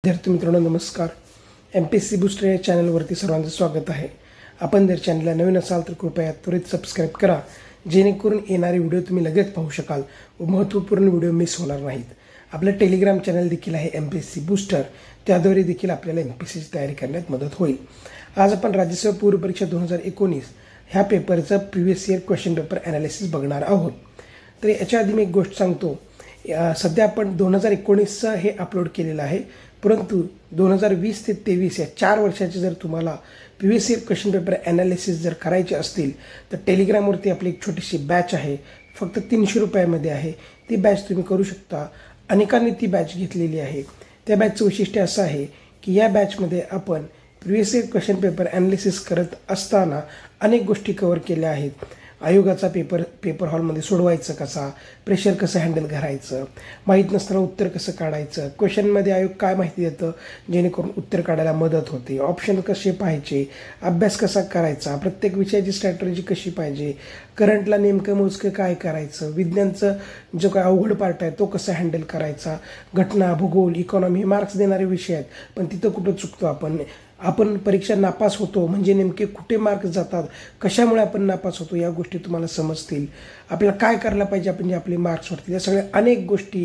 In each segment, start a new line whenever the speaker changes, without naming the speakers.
विद्यार्थी मित्रांनो नमस्कार. MPSC बूस्टर या चॅनलवरती सर्वांचं स्वागत आहे. आपण जर चॅनलला नवीन असाल तर कृपया त्वरित सबस्क्राईब करा, जेणेकरून येणारे व्हिडिओ तुम्ही लगेच पाहू शकाल व महत्त्वपूर्ण व्हिडिओ मिस होणार नाहीत. आपलं टेलिग्राम चॅनल देखील आहे MPSC बूस्टर, त्याद्वारे देखील आपल्याला MPSCची तयारी करण्यात मदत होईल. आज आपण राज्यसेवा पूर्व परीक्षा 2019 ह्या पेपरचं previous year question paper analysis बघणार आहोत. तर याच्या आधी मी एक गोष्ट सांगतो. सध्या आपण 2019चं हे अपलोड केलेलं आहे, परंतु 2020 ते 2023 या 4 वर्षाचे जर तुम्हाला previous year question paper analysis जर करायचे असतील तर टेलिग्रामवरती आपली एक छोटीशी बॅच आहे, फक्त 300 रुपयामध्ये आहे. ती बॅच तुम्ही करू शकता. अनेकांनी ती बॅच घेतलेली आहे. त्या बॅचचं वैशिष्ट्य असं आहे की या बॅचमध्ये आपण previous year question paper analysis करत असताना अनेक गोष्टी कव्हर केल्या आहेत. आयोगाचा पेपर हॉलमध्ये सोडवायचं कसा, प्रेशर कसं हँडल करायचं, माहीत नसताना उत्तर कसं काढायचं, क्वेश्चनमध्ये आयोग काय माहिती देतं जेणेकरून उत्तर काढायला मदत होते, ऑप्शन कसे पाहायचे, अभ्यास कसा करायचा, प्रत्येक विषयाची स्ट्रॅटेजी कशी पाहिजे, करंटला नेमकं मोजकं काय करायचं, विज्ञानचं जो काय अवघड पार्ट आहे तो कसा हँडल करायचा, घटना, भूगोल, इकॉनॉमी हे मार्क्स देणारे विषय आहेत. पण तिथं कुठं चुकतो आपण परीक्षा नापास होतो म्हणजे नेमके कुठे मार्क्स जातात, कशामुळे आपण नापास होतो, या गोष्टी तुम्हाला समजतील. आपल्याला काय करायला पाहिजे आपण जे आपले मार्क्स वाढतील, या सगळ्या अनेक गोष्टी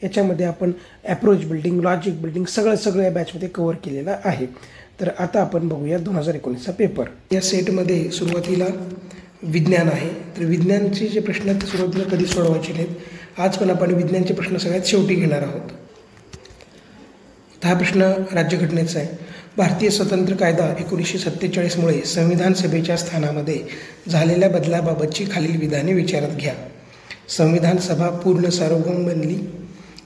याच्यामध्ये आपण ॲप्रोच बिल्डिंग, लॉजिक बिल्डिंग सगळं या बॅचमध्ये कव्हर केलेलं आहे. तर आता आपण बघूया 2019चा पेपर. या सेटमध्ये सुरुवातीला विज्ञान आहे. तर विज्ञानचे जे प्रश्न आहेत ते सुरुवातीला कधी सोडवायचे नाहीत. आज पण आपण विज्ञानचे प्रश्न सगळ्यात शेवटी घेणार आहोत. हा प्रश्न राज्यघटनेचा आहे. भारतीय स्वतंत्र कायदा 1947मुळे संविधान सभेच्या स्थानामध्ये झालेल्या बदलाबाबतची खालील विधाने विचारात घ्या. संविधान सभा पूर्ण सार्वभौम बनली.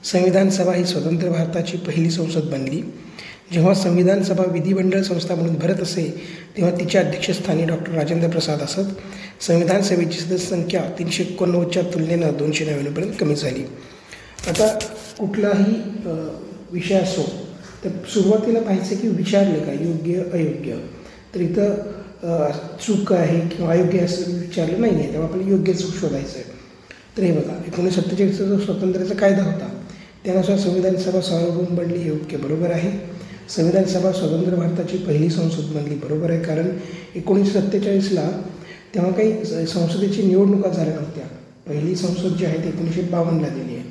संविधान सभा ही स्वतंत्र भारताची पहिली संसद बनली. जेव्हा संविधान सभा विधिमंडळ संस्था म्हणून भरत असे तेव्हा तिच्या अध्यक्षस्थानी डॉक्टर राजेंद्र प्रसाद असत. संविधान सभेची सदस्य संख्या 389च्या तुलनेनं 299पर्यंत कमी झाली. आता कुठलाही विषय असो तर सुरुवातीला पाहायचं की विचारले का योग्य अयोग्य. तर इथं चूक आहे किंवा अयोग्य असं विचारलं नाही आहे, तेव्हा आपल्याला योग्य चूक शोधायचं आहे. तर हे बघा, 1947चा जो स्वातंत्र्याचा कायदा होता त्यानुसार संविधान सभा सार्वभौम बनली, हे योग्य बरोबर आहे. संविधान सभा स्वतंत्र भारताची पहिली संसद बनली, बरोबर आहे. कारण 1947ला तेव्हा काही संसदेची निवडणुका झाल्या नव्हत्या. पहिली संसद जी आहे ती 1952ला दिली आहे.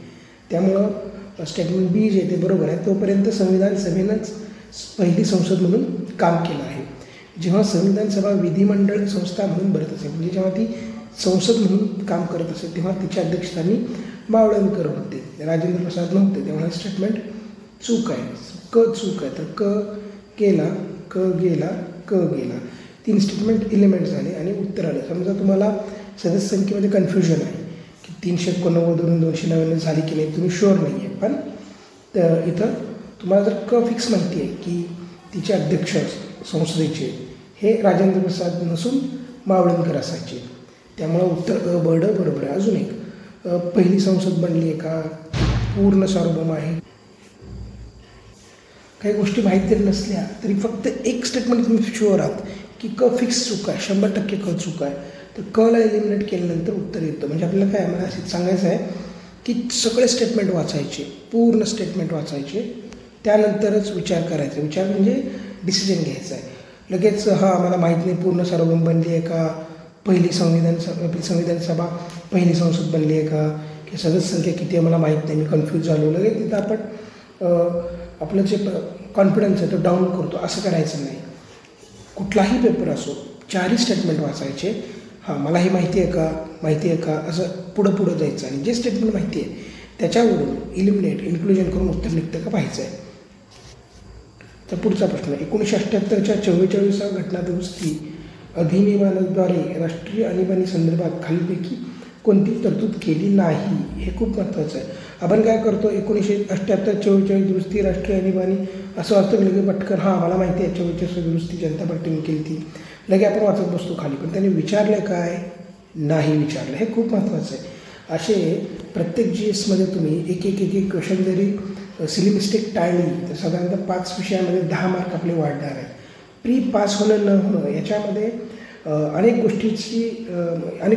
त्यामुळं स्टेटमेंट बी जे ते बरोबर आहे. तोपर्यंत संविधान सभेनंच पहिली संसद म्हणून काम केलं आहे. जेव्हा संविधान सभा विधिमंडळ संस्था म्हणून भरत असेल, म्हणजे जेव्हा ती संसद म्हणून काम करत असेल तेव्हा तिच्या अध्यक्षस्थानी मावळणकर होते, राजेंद्र प्रसाद नव्हते. तेव्हा स्टेटमेंट चूक आहे. चूक आहे. तर केला, गेला, गेला, 3 स्टेटमेंट एलिमेंट झाले आणि उत्तर आलं. समजा तुम्हाला सदस्य संख्येमध्ये कन्फ्युजन आहे की 389वरून 299 झाली की नाही, तुम्ही शुअर नाही आहे. पण इथं तुम्हाला जर फिक्स माहिती आहे की तिचे अध्यक्ष संसदेचे हे राजेंद्र प्रसाद नसून मावळणकर असायचे, त्यामुळं उत्तर बरोबर आहे. अजून एक, पहिली संसद बनली आहे का, पूर्ण सार्वभौम आहे. काही गोष्टी माहीत जरी नसल्या तरी फक्त एक स्टेटमेंट तुम्ही शुअर आहात की फिक्स चूक आहे, 100% चूक आहे. तर ला एलिमिनेट केल्यानंतर उत्तर येतं. म्हणजे आपल्याला काय मला असं सांगायचं आहे की सगळे स्टेटमेंट वाचायचे, पूर्ण स्टेटमेंट वाचायचे, त्यानंतरच विचार करायचा. विचार म्हणजे डिसिजन घ्यायचा आहे. लगेच मला माहीत नाही पूर्ण सार्वभौम बनली आहे का, पहिली संविधान सभा पहिली संसद बनली आहे का, की सदस्य संख्या किती आहे मला माहीत नाही, मी कन्फ्यूज झालो, लगेच तिथं आपण आपलं जे कॉन्फिडन्स आहे तो डाऊन करतो. असं करायचं नाही. कुठलाही पेपर असो 4ही स्टेटमेंट वाचायचे. मला हे माहिती आहे का असं पुढं जायचं आणि जे स्टेटमेंट माहिती आहे त्याच्यावरून इन्क्लुजन करून उत्तर निघतं का पाहायचं आहे. तर पुढचा प्रश्न, 1978च्या 44व्या घटना दुरुस्ती अधिनियमाद्वारे राष्ट्रीय आणीबाणी संदर्भात खालीलपैकी कोणती तरतूद केली नाही. हे खूप महत्त्वाचं आहे. आपण काय करतो, 1978-44 दुरुस्ती राष्ट्रीय आणीबाणी असं वाचतं लगे पटकन, मला माहिती आहे 44 दुरुस्ती जनता पार्टीने केली ती, लगे आपण वाचत बसतो खाली. पण त्यांनी विचारलं काय, नाही विचारलं. हे खूप महत्त्वाचं आहे. असे प्रत्येक GSमध्ये तुम्ही एक क्वेश्चन जरी सिली मिस्टेक टाळली तर साधारणतः 5 विषयामध्ये 10 मार्क आपले वाढणार आहेत. प्री पास होणं न होणं याच्यामध्ये अनेक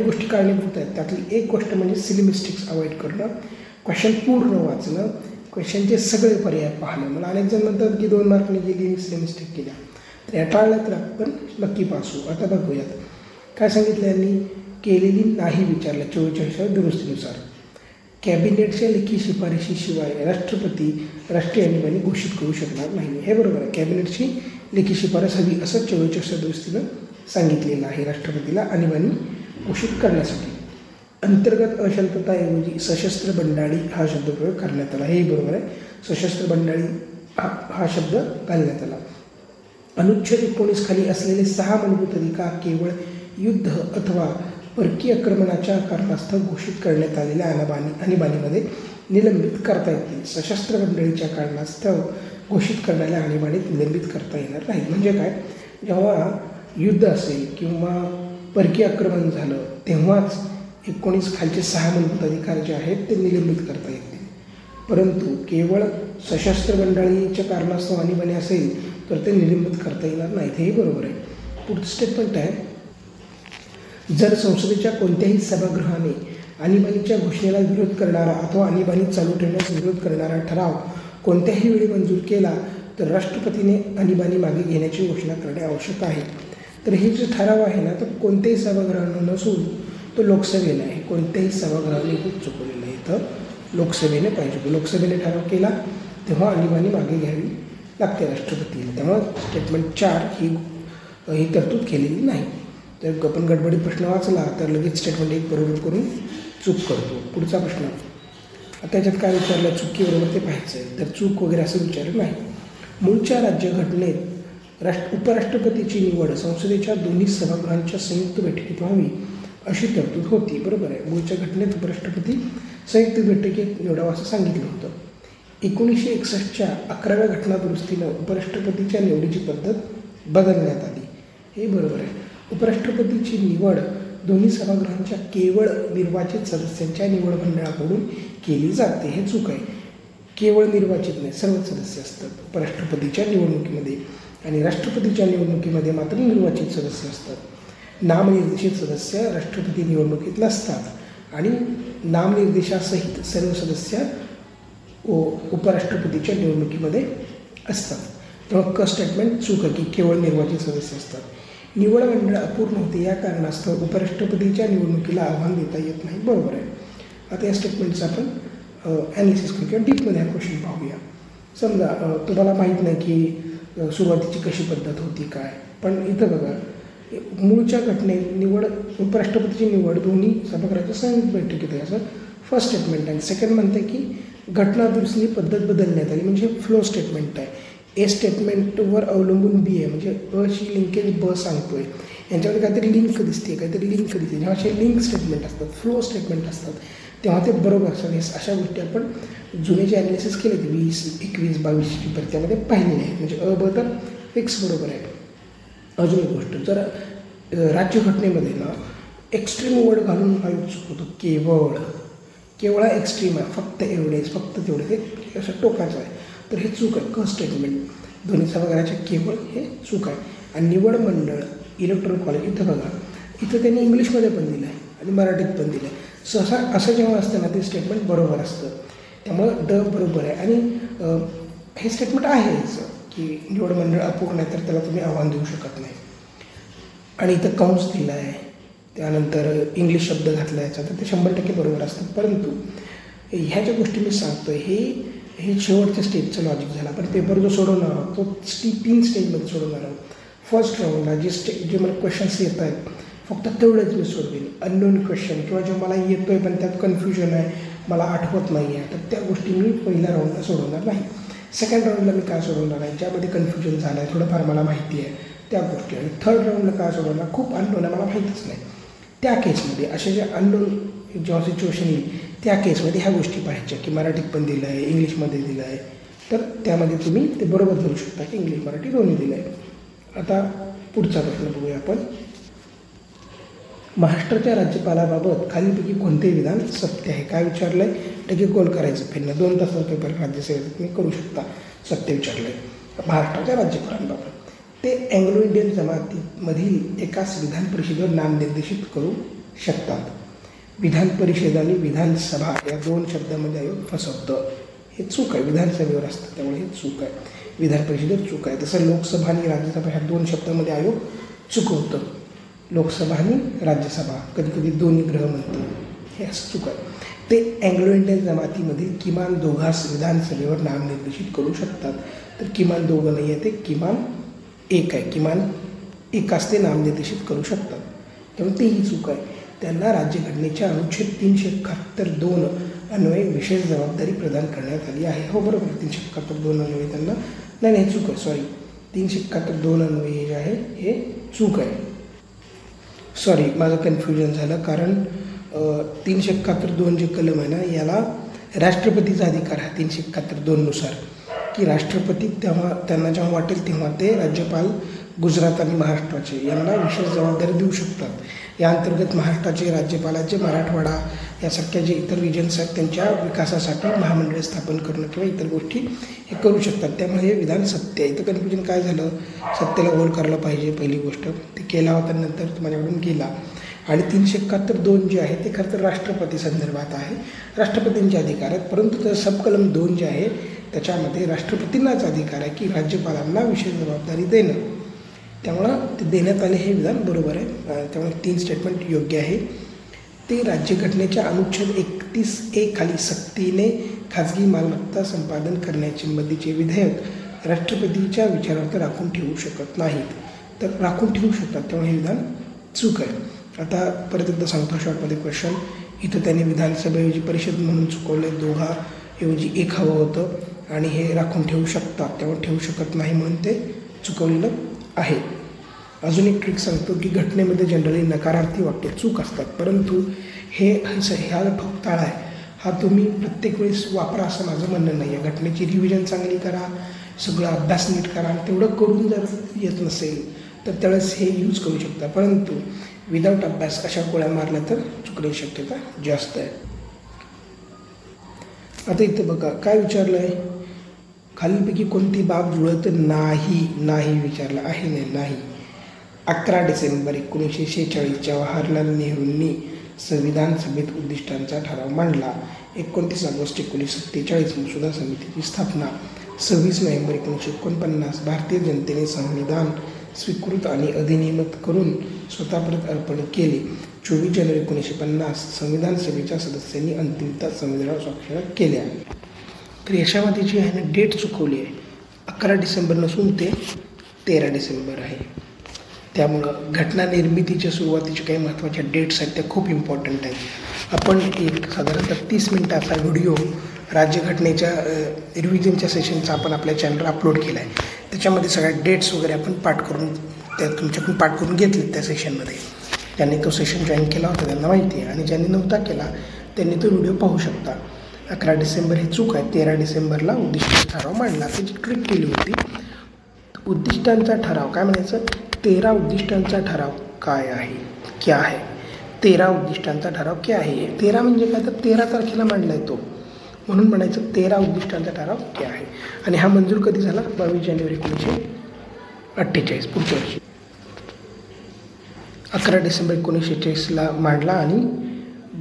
गोष्टी कारणीभूत आहेत. त्यातली एक गोष्ट म्हणजे सिली मिस्टेक्स अवॉइड करणं, क्वेश्चन पूर्ण वाचणं, क्वेश्चनचे सगळे पर्याय पाहणं. मला अनेक जण म्हणतात की 2 मार्कने गेली, मिस्टेक केल्या, तर या टाळल्या तर आपण नक्की पास होऊ. आता बघूयात काय सांगितलं यांनी. केलेली नाही विचारलं 44व्या दुरुस्तीनुसार. कॅबिनेटच्या लेखी शिफारशीशिवाय राष्ट्रपती राष्ट्रीय आणीबाणी घोषित करू शकणार नाही. हे बरोबर आहे. कॅबिनेटची लेखी शिफारस हवी असं 44व्या दुरुस्तीनं सांगितलेलं आहे राष्ट्रपतीला आणीबाणी घोषित करण्यासाठी. अंतर्गत अशांतताऐवजी सशस्त्र बंडाळी हा शब्दप्रयोग करण्यात आला. हेही बरोबर आहे. सशस्त्र बंडाळी हा शब्द घालण्यात आला. अनुच्छेद 19 खाली असलेले 6 मूलभूत अधिकार केवळ युद्ध अथवा परकीय आक्रमणाच्या कारणास्तव घोषित करण्यात आलेल्या आणीबाणीमध्ये निलंबित करता येतील. सशस्त्र मंडळीच्या कारणास्तव घोषित करणाऱ्या आणीबाणीत निलंबित करता येणार नाही. म्हणजे काय, जेव्हा युद्ध असेल किंवा परकीय आक्रमण झालं तेव्हाच 19 खालचे 6 मूलभूत अधिकार जे आहेत ते निलंबित करता येतील. परंतु केवळ सशस्त्र मंडळीच्या कारणास्तव आणीबाणी असेल तर ते निलंबित करता येणार नाहीत. हेही बरोबर आहे. पुढचं स्टेटमेंट आहे, जर संसदेच्या कोणत्याही सभागृहाने आणीबाणीच्या घोषणेला विरोध करणारा अथवा आणीबाणी चालू ठेवण्यास विरोध करणारा ठराव कोणत्याही वेळी मंजूर केला तर राष्ट्रपतीने आणीबाणी मागे घेण्याची घोषणा करणे आवश्यक आहे. तर हे जे ठराव आहे ना, तर कोणत्याही सभागृहानं नसून तो लोकसभेने आहे. कोणत्याही सभागृहाने खूप चुकवलेलं आहे, तर लोकसभेने पाहिजे. लोकसभेने ठराव केला तेव्हा आणीबाणी मागे घ्यावी लागते राष्ट्रपतीला. त्यामुळे स्टेटमेंट 4 ही तरतूद केलेली नाही. तर आपण गडबडीत प्रश्न वाचला तर लगेच स्टेटमेंट 1 बरोबर करून चूक करतो. पुढचा प्रश्न, त्याच्यात काय विचारलं, चुकी बरोबर ते पाहायचं आहे. तर चूक वगैरे असं विचारलं नाही. मूळच्या राज्यघटनेत उपराष्ट्रपतीची निवड संसदेच्या दोन्ही सभागृहांच्या संयुक्त बैठकीत व्हावी अशी तरतूद होती. बरोबर आहे. मूळच्या घटनेत उपराष्ट्रपती संयुक्त बैठकीत निवडावं असं सांगितलं होतं. 1961च्या 11व्या घटना दुरुस्तीनं उपराष्ट्रपतीच्या निवडीची पद्धत बदलण्यात आली. हे बरोबर आहे. उपराष्ट्रपतीची निवड दोन्ही सभागृहांच्या केवळ निर्वाचित सदस्यांच्या निवड मंडळाकडून केली जाते. हे चूक आहे. केवळ निर्वाचित नाही, सर्व सदस्य असतात उपराष्ट्रपतीच्या निवडणुकीमध्ये, आणि राष्ट्रपतीच्या निवडणुकीमध्ये मात्र निर्वाचित सदस्य असतात. नामनिर्देशित सदस्य राष्ट्रपती निवडणुकीत नसतात आणि नामनिर्देशासहित सर्व सदस्य उपराष्ट्रपतीच्या निवडणुकीमध्ये असतात. तेव्हा क स्टेटमेंट चूक आहे की केवळ निर्वाचित सदस्य असतात. निवड मंडळ अपूर्ण होते या कारणास्तव उपराष्ट्रपतीच्या निवडणुकीला आव्हान देता येत नाही. बरोबर आहे. आता या स्टेटमेंटचं आपण ॲनालिसिस करू किंवा डीपमध्ये हा क्वेश्चन पाहूया. समजा तुम्हाला माहीत नाही की सुरुवातीची कशी पद्धत होती काय, पण इथं बघा, मूळच्या घटनेत निवड उपराष्ट्रपतीची निवड दोन्ही सभागृहाच्या संयुक्त बैठकीत आहे असं फर्स्ट स्टेटमेंट आहे. सेकंड म्हणते की घटना दुरुस्ती पद्धत बदलण्यात आली, म्हणजे फ्लो स्टेटमेंट आहे. ए स्टेटमेंटवर अवलंबून बी आहे, म्हणजे अशी लिंकेज ब सांगतोय. यांच्यामध्ये काहीतरी लिंक दिसते, काहीतरी लिंक दिसते. जेव्हा असे लिंक स्टेटमेंट असतात, फ्लो स्टेटमेंट असतात, तेव्हा ते बरोबर असतात. अशा गोष्टी आपण जुने जे ॲनालिसिस केले ते 20, 21, 22 पेपर त्यामध्ये पाहिलेले आहेत. म्हणजे अ ब तर फिक्स बरोबर आहे. अजून एक गोष्ट, जर राज्यघटनेमध्ये ना एक्स्ट्रीम वर्ड घालून आयोग चुकवतो. केवळ एक्स्ट्रीम आहे, फक्त एवढेच, फक्त तेवढे, ते असं टोकाचं आहे. तर हे चूक आहे. क स्टेटमेंट दोन्ही सभागृहाच्या केवळ हे चूक आहे. आणि निवड मंडळ इलेक्टोरल कॉलेज इथं बघा, इथं त्यांनी इंग्लिशमध्ये पण दिलं आहे आणि मराठीत पण दिलं आहे. सहसा असं जेव्हा असतं ना ते स्टेटमेंट बरोबर असतं. त्यामुळं ड बरोबर आहे. आणि हे स्टेटमेंट आहे याचं की निवड मंडळ अपूर्ण आहे तर त्याला तुम्ही आव्हान देऊ शकत नाही. आणि इथं कंस दिला आहे, त्यानंतर इंग्लिश शब्द घातला याचा, तर ते 100% बरोबर असतं. परंतु ह्या ज्या गोष्टी मी सांगतो आहे हे शेवटच्या स्टेजचं लॉजिक झालं. आपण पेपर जो सोडवणार आहोत तो 3 स्टेजमध्ये सोडवणार आहोत. फर्स्ट राऊंडला जे मला क्वेश्चन्स येत आहेत फक्त तेवढेच मी सोडवेन. अननोन क्वेश्चन किंवा जे मला येतो आहे पण त्यात कन्फ्युजन आहे, मला आठवत नाही आहे, तर त्या गोष्टी मी पहिल्या राऊंडला सोडवणार नाही. सेकंड राऊंडला मी काय सोडवणार आहे, ज्यामध्ये कन्फ्युजन झालं आहे, थोडंफार मला माहिती आहे त्या गोष्टी. आणि थर्ड राऊंडला काय सोडवणार, खूप अननोन आहे, मला माहीतच नाही, त्या केसमध्ये असे जे अननोन जेव्हा सिच्युएशन येईल त्या केसमध्ये ह्या गोष्टी पाहायच्या की मराठीत पण दिलं आहे, इंग्लिशमध्ये दिलं आहे, तर त्यामध्ये तुम्ही ते बरोबर धरू शकता की इंग्लिश मराठी दोन्ही दिलं आहे. आता पुढचा प्रश्न बघूया आपण. महाराष्ट्राच्या राज्यपालाबाबत खालीलपैकी कोणते विधान सत्य आहे. काय विचारलं आहे, टक्के गोल करायचं पेननं. 2 तासाचा पेपर राज्यसेवेत तुम्ही करू शकता. सत्य विचारलं आहे महाराष्ट्राच्या राज्यपालांबाबत. ते अँग्लो इंडियन जमातीमधील एकाच विधान परिषदेवर नामनिर्देशित करू शकतात. विधान परिषद आणि विधानसभा या 2 शब्दामध्ये आयोग फसवतं. हे चूक आहे, विधानसभेवर असतं त्यामुळे हे चूक आहे, विधान परिषदेवर चूक आहे. तसं लोकसभा आणि राज्यसभा ह्या 2 शब्दामध्ये आयोग चुकवतं. लोकसभा आणि राज्यसभा कधी कधी दोन्ही ग्रह म्हणतो, हे असं चूक आहे. ते अँग्लो इंडियन जमातीमधील किमान दोघांस विधानसभेवर नामनिर्देशित करू शकतात. तर किमान दोघं नाही आहे, ते किमान एक आहे, किमान एकाच ते नामनिर्देशित करू शकतात. त्यामुळे तेही चूक आहे. त्यांना राज्यघटनेच्या अनुच्छेद 371(2) अन्वये विशेष जबाबदारी प्रदान करण्यात आली आहे. हो बरोबर, 371(2) अन्वये त्यांना, नाही हे चूक आहे, सॉरी, 371(2) अन्वये जे आहे हे चूक आहे. सॉरी, माझं कन्फ्युजन झालं, कारण 371(2) जे कलम आहे ना, याला राष्ट्रपतीचा अधिकार आहे 371(2) की राष्ट्रपती तेव्हा त्यांना जेव्हा वाटेल तेव्हा ते राज्यपाल गुजरात आणि महाराष्ट्राचे यांना विशेष जबाबदारी देऊ शकतात. या अंतर्गत महाराष्ट्राचे राज्यपालाचे मराठवाडा यासारख्या जे इतर रिजन्स आहेत त्यांच्या विकासासाठी महामंडळे स्थापन करणं किंवा इतर गोष्टी हे करू शकतात. त्यामुळे हे विधान सत्य आहे. इथं कन्फ्युजन काय झालं, सत्याला गोल करायला पाहिजे, पहिली गोष्ट ते केला होता, नंतर माझ्याकडून गेला. आणि 371(2) जे आहे ते खरं तर राष्ट्रपती संदर्भात आहे, राष्ट्रपतींचे अधिकार आहेत. परंतु तर सबकलम 2 जे आहे त्याच्यामध्ये राष्ट्रपतींनाच अधिकार आहे की राज्यपालांना विशेष जबाबदारी देणं. त्यामुळं ते देण्यात आले, हे विधान बरोबर आहे. त्यामुळे 3 स्टेटमेंट योग्य आहे. ते राज्यघटनेच्या अनुच्छेद 31(a) खाली सक्तीने खाजगी मालमत्ता संपादन करण्याचे मदतीचे विधेयक राष्ट्रपतीच्या विचारार्थ राखून ठेवू शकत नाहीत, तर राखून ठेवू शकतात. त्यामुळे हे विधान चूक आहे. आता परत एकदा सांगतो शॉर्टमध्ये क्वेश्चन. इथं त्यांनी विधानसभेऐवजी परिषद म्हणून चुकवले, दोघाऐवजी एक हवं होतं आणि हे राखून ठेवू शकतात, त्यामुळे ठेवू शकत नाही म्हणून ते चुकवलेलं आहे. अजून एक ट्रिक सांगतो की घटनेमध्ये जनरली नकारार्थी वाक्य चूक असतात, परंतु ह्या ठोकताळा आहे हा तुम्ही प्रत्येक वेळेस वापरा असं माझं म्हणणं नाही आहे. घटनेची रिव्हिजन चांगली करा, सगळं अभ्यास नीट करा, आणि तेवढं करून जर येत नसेल तर त्यावेळेस हे यूज करू शकता. परंतु विदाऊट अभ्यास अशा गोळ्या मारल्या तर चुकण्याची शक्यता जास्त आहे. आता इथं बघा काय विचारलं आहे, खालीलपैकी कोणती बाब जुळत नाही विचारलं आहे. नाही. 11 डिसेंबर 1946 जवाहरलाल नेहरूंनी संविधान सभेत उद्दिष्टांचा ठराव मांडला. 29 ऑगस्ट 1947 मसुदा समितीची स्थापना. 26 नोव्हेंबर 1949 भारतीय जनतेने संविधान स्वीकृत आणि अधिनियमित करून स्वतःप्रत अर्पण केले. 24 जानेवारी 1950 संविधान सभेच्या सदस्यांनी अंतिमतः संविधानावर स्वाक्षऱ्या केल्या. तर याच्यामध्ये जी आहे ना डेट चुकवली आहे, 11 डिसेंबर नसून ते 13 डिसेंबर आहे. त्यामुळं घटना निर्मितीच्या सुरुवातीच्या काही महत्त्वाच्या डेट्स आहेत त्या खूप इम्पॉर्टंट आहेत. आपण एक साधारणतः 30 मिनिटाचा व्हिडिओ राज्यघटनेच्या रिव्हिजनच्या सेशनचा आपण आपल्या चॅनलवर अपलोड केला आहे. त्याच्यामध्ये सगळ्या डेट्स वगैरे आपण पाठ करून तुमच्याकडून पाठ करून घेतले त्या सेशनमध्ये. ज्यांनी तो सेशन जॉईन केला होता त्यांना माहिती आहे, आणि ज्यांनी नव्हता केला त्यांनी तो व्हिडिओ पाहू शकता. 11 डिसेंबर हे चूक आहे. 13 डिसेंबरला उद्दिष्टांचा ठराव मांडला. त्याची ट्रिक केली होती. उद्दिष्टांचा ठराव काय म्हणायचं, 13 उद्दिष्टांचा ठराव काय आहे, क्या आहे. 13 उद्दिष्टांचा ठराव क्या आहे. 13 म्हणजे काय, तर 13 तारखेला मांडला आहे तो, म्हणून म्हणायचं 13 उद्दिष्टांचा ठराव क्या आहे. आणि हा मंजूर कधी झाला, 22 जानेवारी 1948, पुढच्या वर्षी. 11 डिसेंबर 1946ला मांडला आणि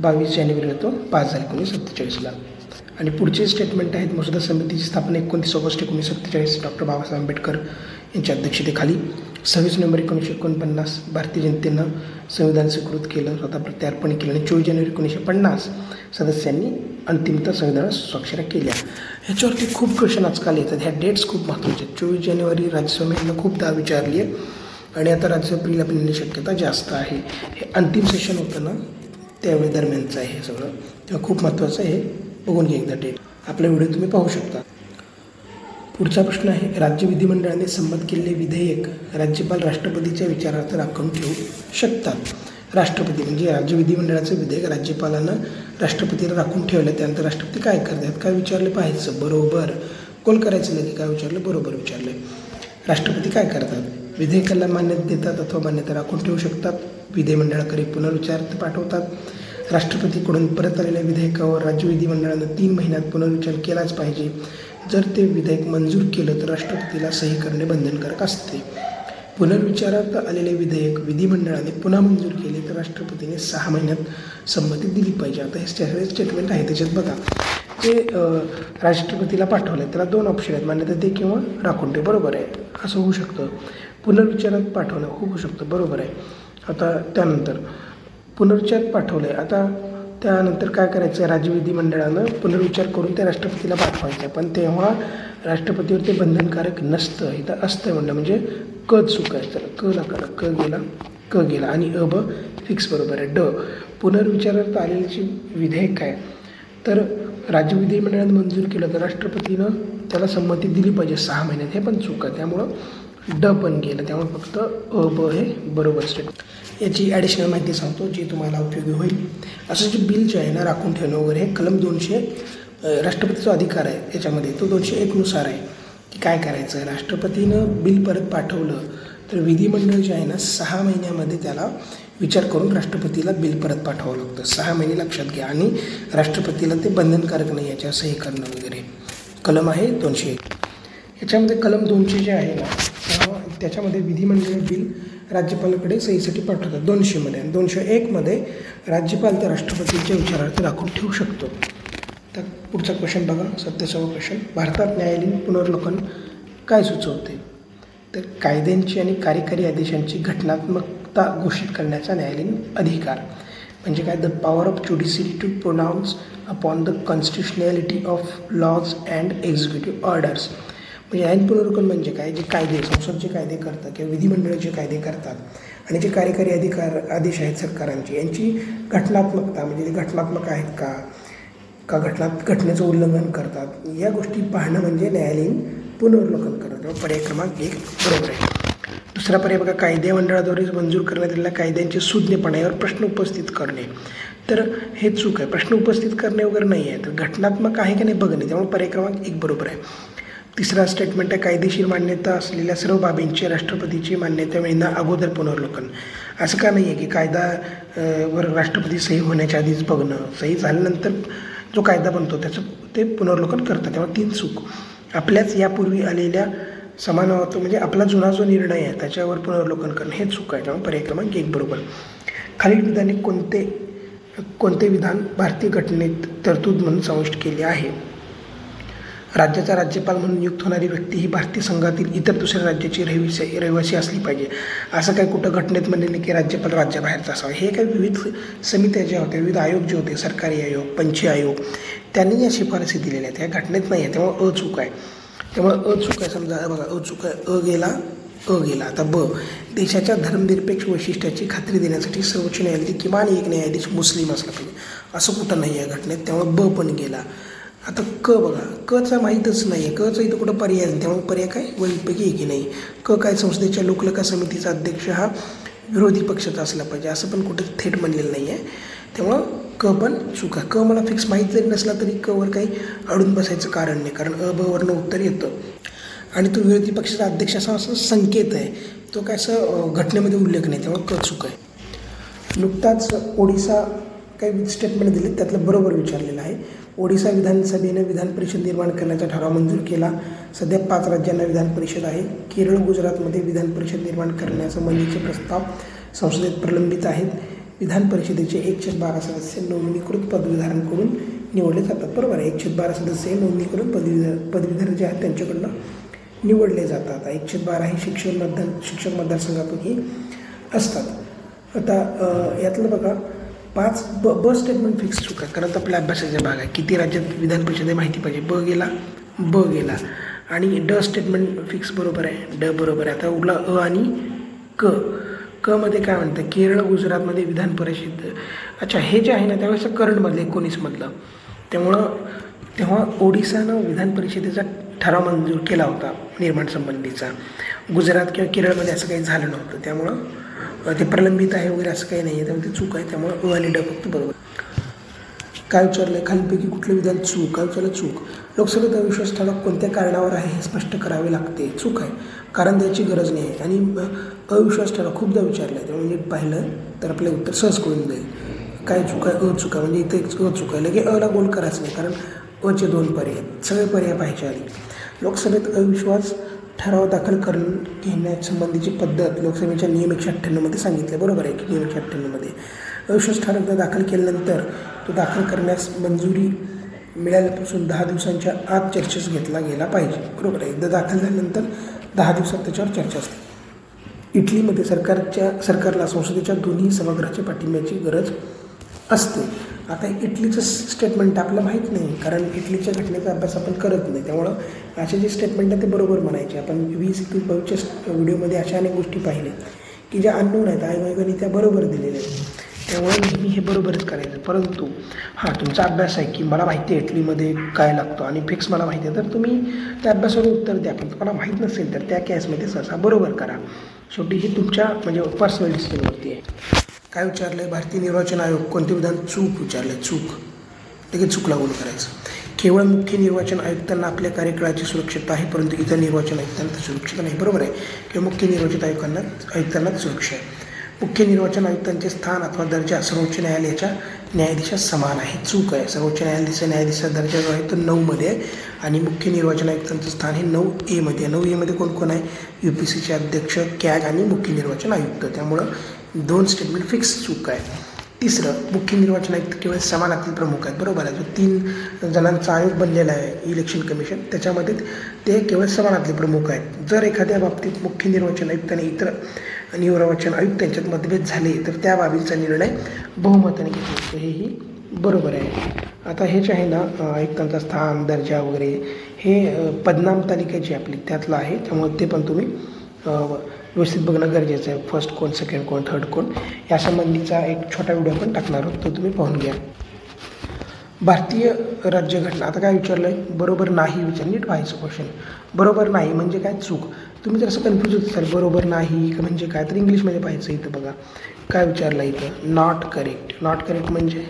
22 जानेवारीला तो पास झाला 1947ला. आणि पुढचे स्टेटमेंट आहेत, मसुदा समितीची स्थापना 29 ऑगस्ट 1947 डॉक्टर बाबासाहेब आंबेडकर यांच्या अध्यक्षतेखाली. 26 नोव्हेंबर 1949 भारतीय जनतेनं संविधान स्वीकृत केलं, स्वतः प्रत्यार्पण केलं. आणि 24 जानेवारी 1950 सदस्यांनी अंतिमतः संविधानात स्वाक्षऱ्या केल्या. ह्याच्यावरती खूप क्वेश्चन आजकाल येतात. ह्या डेट्स खूप महत्त्वाचे आहेत. 24 जानेवारी राज्यसभेनं खूपदा विचारली आहे आणि आता राज्यसभेला पण येण्याची शक्यता जास्त आहे. हे अंतिम सेशन होतं ना त्यावेळी दरम्यानचं आहे हे सगळं, तेव्हा खूप महत्त्वाचं आहे. बघून घ्या एकदा डेट. आपला व्हिडिओ तुम्ही पाहू शकता. पुढचा प्रश्न आहे, राज्य विधिमंडळाने संमत केलेले विधेयक राज्यपाल राष्ट्रपतीच्या विचारार्थ राखून ठेवू शकतात. राष्ट्रपती म्हणजे राज्य विधिमंडळाचं विधेयक राज्यपालानं राष्ट्रपतीला राखून ठेवलं, त्यानंतर राष्ट्रपती काय करतात, काय विचारलं पाहायचं. बरोबर. कोण करायचं लगे, काय विचारलं, बरोबर विचारलं. राष्ट्रपती काय करतात, विधेयकाला मान्यता देतात अथवा मान्यता राखून ठेवू शकतात. विधिमंडळाकडे पुनर्विचारार्थ पाठवतात. राष्ट्रपतीकडून परत आलेल्या विधेयकावर राज्य विधिमंडळानं 3 महिन्यात पुनर्विचार केलाच पाहिजे. जर ते विधेयक मंजूर केलं तर राष्ट्रपतीला सही करणे बंधनकारक असते. पुनर्विचारार्थ आलेले विधेयक विधिमंडळाने पुन्हा मंजूर केले तर राष्ट्रपतीने 6 महिन्यात संमती दिली पाहिजे. आता हे स्टेटमेंट आहे त्याच्यात बघा, ते राष्ट्रपतीला पाठवलं आहे, त्याला 2 ऑप्शन आहेत, मान्यता दे किंवा राखून ठेव. बरोबर आहे, असं होऊ शकतं. पुनर्विचारात पाठवणं होऊ शकतं. बरोबर आहे. आता त्यानंतर पुनर्विचारात पाठवलं आहे. आता त्यानंतर काय करायचं आहे, राज्य विधिमंडळानं पुनर्विचार करून ते राष्ट्रपतीला पाठवायचं आहे, पण तेव्हा राष्ट्रपतीवर ते बंधनकारक नसतं. इथं असतं म्हणलं म्हणजे क चूक आहे. तर क ला करा, क गेला आणि ब फिक्स बरोबर आहे. पुनर्विचारात आलेली जी विधेयक आहे तर राज्य विधिमंडळानं मंजूर केलं तर राष्ट्रपतीनं त्याला संमती दिली पाहिजे 6 महिन्यात. हे पण चूक आहे, त्यामुळं पण गेलं. त्यामुळे फक्त ब हे बरोबर स्टेट. याची ॲडिशनल माहिती सांगतो जी तुम्हाला उपयोगी होईल. असं जे बिल जे आहे ना राखून ठेवणं वगैरे हे कलम 200 राष्ट्रपतीचा अधिकार आहे याच्यामध्ये, तो 201 नुसार आहे की काय करायचं. राष्ट्रपतीनं बिल परत पाठवलं तर विधिमंडळ जे आहे ना 6 महिन्यामध्ये त्याला विचार करून राष्ट्रपतीला बिल परत पाठवावं लागतं. 6 महिने लक्षात घ्या. आणि राष्ट्रपतीला ते बंधनकारक नाही याच्या सही करणं वगैरे. कलम आहे 201. याच्यामध्ये कलम 200 जे आहे ना त्याच्यामध्ये विधिमंडळ बिल राज्यपालाकडे सहीसाठी पाठवतात 200मध्ये. आणि 201मध्ये राज्यपाल त्या राष्ट्रपतीच्या विचारार्थ राखून ठेवू शकतो. तर पुढचा क्वेश्चन बघा, 27वा क्वेश्चन. भारतात न्यायालयीन पुनर्लेखन काय सुचवते. तर कायद्यांची आणि कार्यकारी आदेशांची घटनात्मकता घोषित करण्याचा न्यायालयीन अधिकार म्हणजे काय, the power of judiciary to pronounce upon the constitutionality of laws and executive orders. म्हणजे न्यायालयीन पुनर्लेखन म्हणजे काय, जे कायदे संसद जे कायदे करतात किंवा विधिमंडळ जे कायदे करतात आणि जे कार्यकारी आदेश आहेत सरकारांचे यांची घटनात्मकता म्हणजे ते घटनात्मक आहेत का घटनेचं उल्लंघन करतात या गोष्टी पाहणं म्हणजे न्यायालयीन पुनर्लेखन करणं. तेव्हा पर्याय क्रमांक 1 बरोबर आहे. दुसरा पर्याय बघा, कायदेमंडळाद्वारे मंजूर करण्यात आलेल्या कायद्यांचे सुज्ञपणा यावर प्रश्न उपस्थित करणे. तर हे चूक आहे, प्रश्न उपस्थित करणे वगैरे नाही आहे, तर घटनात्मक आहे की नाही बघणे. त्यामुळे पर्याय क्रमांक 1 बरोबर आहे. तिसरा स्टेटमेंट आहे, कायदेशीर मान्यता असलेल्या सर्व बाबींची राष्ट्रपतीची मान्यता मिळणं अगोदर पुनर्लेखन. असं का नाही आहे की कायदा वर राष्ट्रपती सही होण्याच्या आधीच बघणं, सही झाल्यानंतर जो कायदा बनतो त्याचं ते पुनर्लेखन करतात. तेव्हा 3 चूक. आपल्याच यापूर्वी आलेल्या समानत्व म्हणजे आपला जुना जो निर्णय आहे त्याच्यावर पुनर्लेखन करणं हे चूक आहे. तेव्हा पर्याय क्रमांक 1 बरोबर. खालील विधाने कोणते विधान भारतीय घटनेत तरतूद म्हणून समाविष्ट केले आहे. राज्याचा राज्यपाल म्हणून नियुक्त होणारी व्यक्ती ही भारतीय संघातील इतर दुसऱ्या राज्याची रहिवासी असली पाहिजे. असं काही कुठं घटनेत म्हणले नाही की राज्यपाल राज्याबाहेरचा असावा. हे काही विविध समित्या ज्या होत्या, विविध आयोग जे होते, सरकारी आयोग, पंची आयोग, त्यांनी या शिफारसी दिलेल्या आहेत. ह्या घटनेत नाही आहे, त्यामुळे अचूक आहे. त्यामुळे अचूक आहे. समजा बघा अचूक आहे, गेला. आता देशाच्या धर्मनिरपेक्ष वैशिष्ट्याची खात्री देण्यासाठी सर्वोच्च न्यायालयातील किमान एक न्यायाधीश मुस्लिम असला पाहिजे. असं कुठं नाही आहे घटनेत, त्यामुळे पण गेला. आता बघा, कचा माहीतच नाही आहे, कचा इथं कुठं पर्याय नाही, त्यामुळे पर्याय काय वरीलपैकी एकी नाही. काय संसदेच्या लोकलेखा समितीचा अध्यक्ष हा विरोधी पक्षाचा असला पाहिजे असं पण कुठं थेट म्हणलेलं नाही आहे. त्यामुळं पण चुका. मला फिक्स माहीत जरी नसला तरी वर काही अडून बसायचं कारण नाही, कारण वरनं उत्तर येतं आणि तो विरोधी पक्षाचा अध्यक्ष असा संकेत आहे, तो काय असं घटनेमध्ये उल्लेख नाही, त्यामुळे चूक आहे. नुकताच ओडिसा काही स्टेटमेंट दिले त्यातलं बरोबर विचारलेलं आहे. ओडिसा विधानसभेनं विधान परिषद निर्माण करण्याचा ठराव मंजूर केला. सध्या 5 राज्यांना विधान परिषद आहे. केरळ, गुजरातमध्ये विधान परिषद निर्माण करण्यासंबंधीचे प्रस्ताव संसदेत प्रलंबित आहेत. विधान परिषदेचे 1/12 सदस्य नोंदणीकृत पदवीधरांकडून निवडले जातात. बरोबर आहे, 1/12 सदस्य नोंदणीकृत पदवीधर जे आहेत त्यांच्याकडनं निवडले जातात. 1/12 हे शिक्षक मतदारसंघातूनही असतात. आता यातलं बघा 5 ब स्टेटमेंट फिक्स चूक आहे, कारण आपल्या अभ्यासाचा भाग आहे. किती राज्यात विधान परिषद माहिती पाहिजे, ब गेला आणि ड स्टेटमेंट फिक्स बरोबर आहे, बरोबर आहे. आता उरला आणि क मध्ये काय म्हणतं, केरळ, गुजरातमध्ये विधान परिषद. अच्छा, हे जे आहे ना त्यावेळेस करंटमधलं 19मधलं, तेव्हा ओडिसानं विधान परिषदेचा ठराव मंजूर केला होता निर्माण संबंधीचा. गुजरात किंवा केरळमध्ये असं काही झालं नव्हतं, त्यामुळं ते प्रलंबित आहे वगैरे असं काही नाही आहे, त्यामुळे ते चूक आहे. त्यामुळे आणि ड फक्त बरोबर. काय विचारलं, खालीपैकी कुठलं विधान चूक. काय विचारलं चूक. लोकसभेत अविश्वास ठराव कोणत्या कारणावर आहे हे स्पष्ट करावे लागते. चूक आहे, कारण द्यायची गरज नाही आहे. आणि अविश्वास ठराव खूपदा विचारला आहे, त्यामुळे नीट पाहिलं तर आपलं उत्तर सहज कळून जाईल. काय चूक आहे, चूक आहे. म्हणजे इथे चूक आहे, लगे ला गोल करायचं नाही, कारण चे 2 पर्याय, सगळे पर्याय पाहिजे आधी. लोकसभेत अविश्वास ठराव दाखल घेण्यासंबंधीची पद्धत लोकसभेच्या नियम 198मध्ये सांगितलं. बरोबर आहे की नियम 198मध्ये अविश्वास ठराव दाखल केल्यानंतर तो दाखल करण्यास मंजुरी मिळाल्यापासून 10 दिवसांच्या आत चर्चेस घेतला गेला पाहिजे. बरोबर आहे. एकदा दाखल झाल्यानंतर 10 दिवसात त्याच्यावर चर्चा असते. इटलीमध्ये सरकारला संसदेच्या दोन्ही सभागृहाच्या पाठिंब्याची गरज असते. आता इटलीचं स्टेटमेंट आपल्याला माहीत नाही, कारण इटलीच्या घटनेचा अभ्यास आपण करत नाही. त्यामुळं असे जे स्टेटमेंट आहे ते बरोबर म्हणायचे. आपण 20-21 व्हिडिओमध्ये अशा अनेक गोष्टी पाहिल्या की ज्या अननोन आहेत, आयोगाने त्या बरोबर दिलेल्या आहेत. त्यामुळे नेहमी हे बरोबरच करायचं. परंतु तुमचा अभ्यास आहे की मला माहिती आहे इटलीमध्ये काय लागतो आणि फिक्स मला माहिती आहे, तर तुम्ही त्या अभ्यासावर उत्तर द्या. पण तुम्हाला माहीत नसेल तर त्या केसमध्ये सहसा बरोबर करा. शेवटी ही तुमच्या म्हणजे पर्सनल डिसिजनवरती आहे. काय विचारलं आहे? भारतीय निर्वाचन आयोग कोणते विधान चूक विचारलं आहे. चूक लगेच चूक लागू करायचं. केवळ मुख्य निर्वाचन आयुक्तांना आपल्या कार्यकाळाची सुरक्षितता आहे, परंतु इतर निर्वाचन आयुक्तांना सुरक्षित नाही. बरोबर आहे. किंवा मुख्य निर्वाचित आयुक्तांनाच सुरक्षा आहे. मुख्य निर्वाचन आयुक्तांचे स्थान अथवा दर्जा सर्वोच्च न्यायालयाच्या न्यायाधीशात समान आहे. चूक आहे. सर्वोच्च न्यायाधीशाचा दर्जा जो आहे तो 9मध्ये आहे आणि मुख्य निर्वाचन आयुक्तांचं स्थान हे 9A आहे. 9A कोण कोण आहे? UPSCचे अध्यक्ष, कॅग आणि मुख्य निर्वाचन आयुक्त. त्यामुळं 2 स्टेटमेंट फिक्स चूक आहे. तिसरं, मुख्य निर्वाचन आयुक्त केवळ समानातील प्रमुख आहेत. बरोबर आहे. जो 3 जणांचा आयोग बनलेला आहे इलेक्शन कमिशन, त्याच्यामध्ये ते केवळ समानातले प्रमुख आहेत. जर एखाद्या बाबतीत मुख्य निर्वाचन आयुक्त आणि इतर निर्वाचन आयुक्त यांच्यात मतभेद झाले तर त्या बाबींचा निर्णय बहुमताने घेतला जातो. हेही बरोबर आहे. आता हे जे आहे ना आयुक्तांचा स्थान, दर्जा वगैरे हे पदनाम तालिका जी आपली त्यातलं आहे. त्यामुळे ते पण तुम्ही व्यवस्थित बघणं गरजेचं आहे. फर्स्ट कोण, सेकंड कोण, थर्ड कोण यासंबंधीचा एक छोटा व्हिडिओ आपण टाकणार आहोत, तो तुम्ही पाहून घ्या. भारतीय राज्यघटना आता काय विचारलं आहे? बरोबर नाही विचार. नीट व्हायचं क्वेश्चन. बरोबर नाही म्हणजे काय? चूक. तुम्ही जर असं कन्फ्यूज होत असाल बरोबर नाही का म्हणजे काय, तर इंग्लिशमध्ये पाहायचं. इथं बघा काय विचारलं इथं. Not correct. नॉट करेक्ट म्हणजे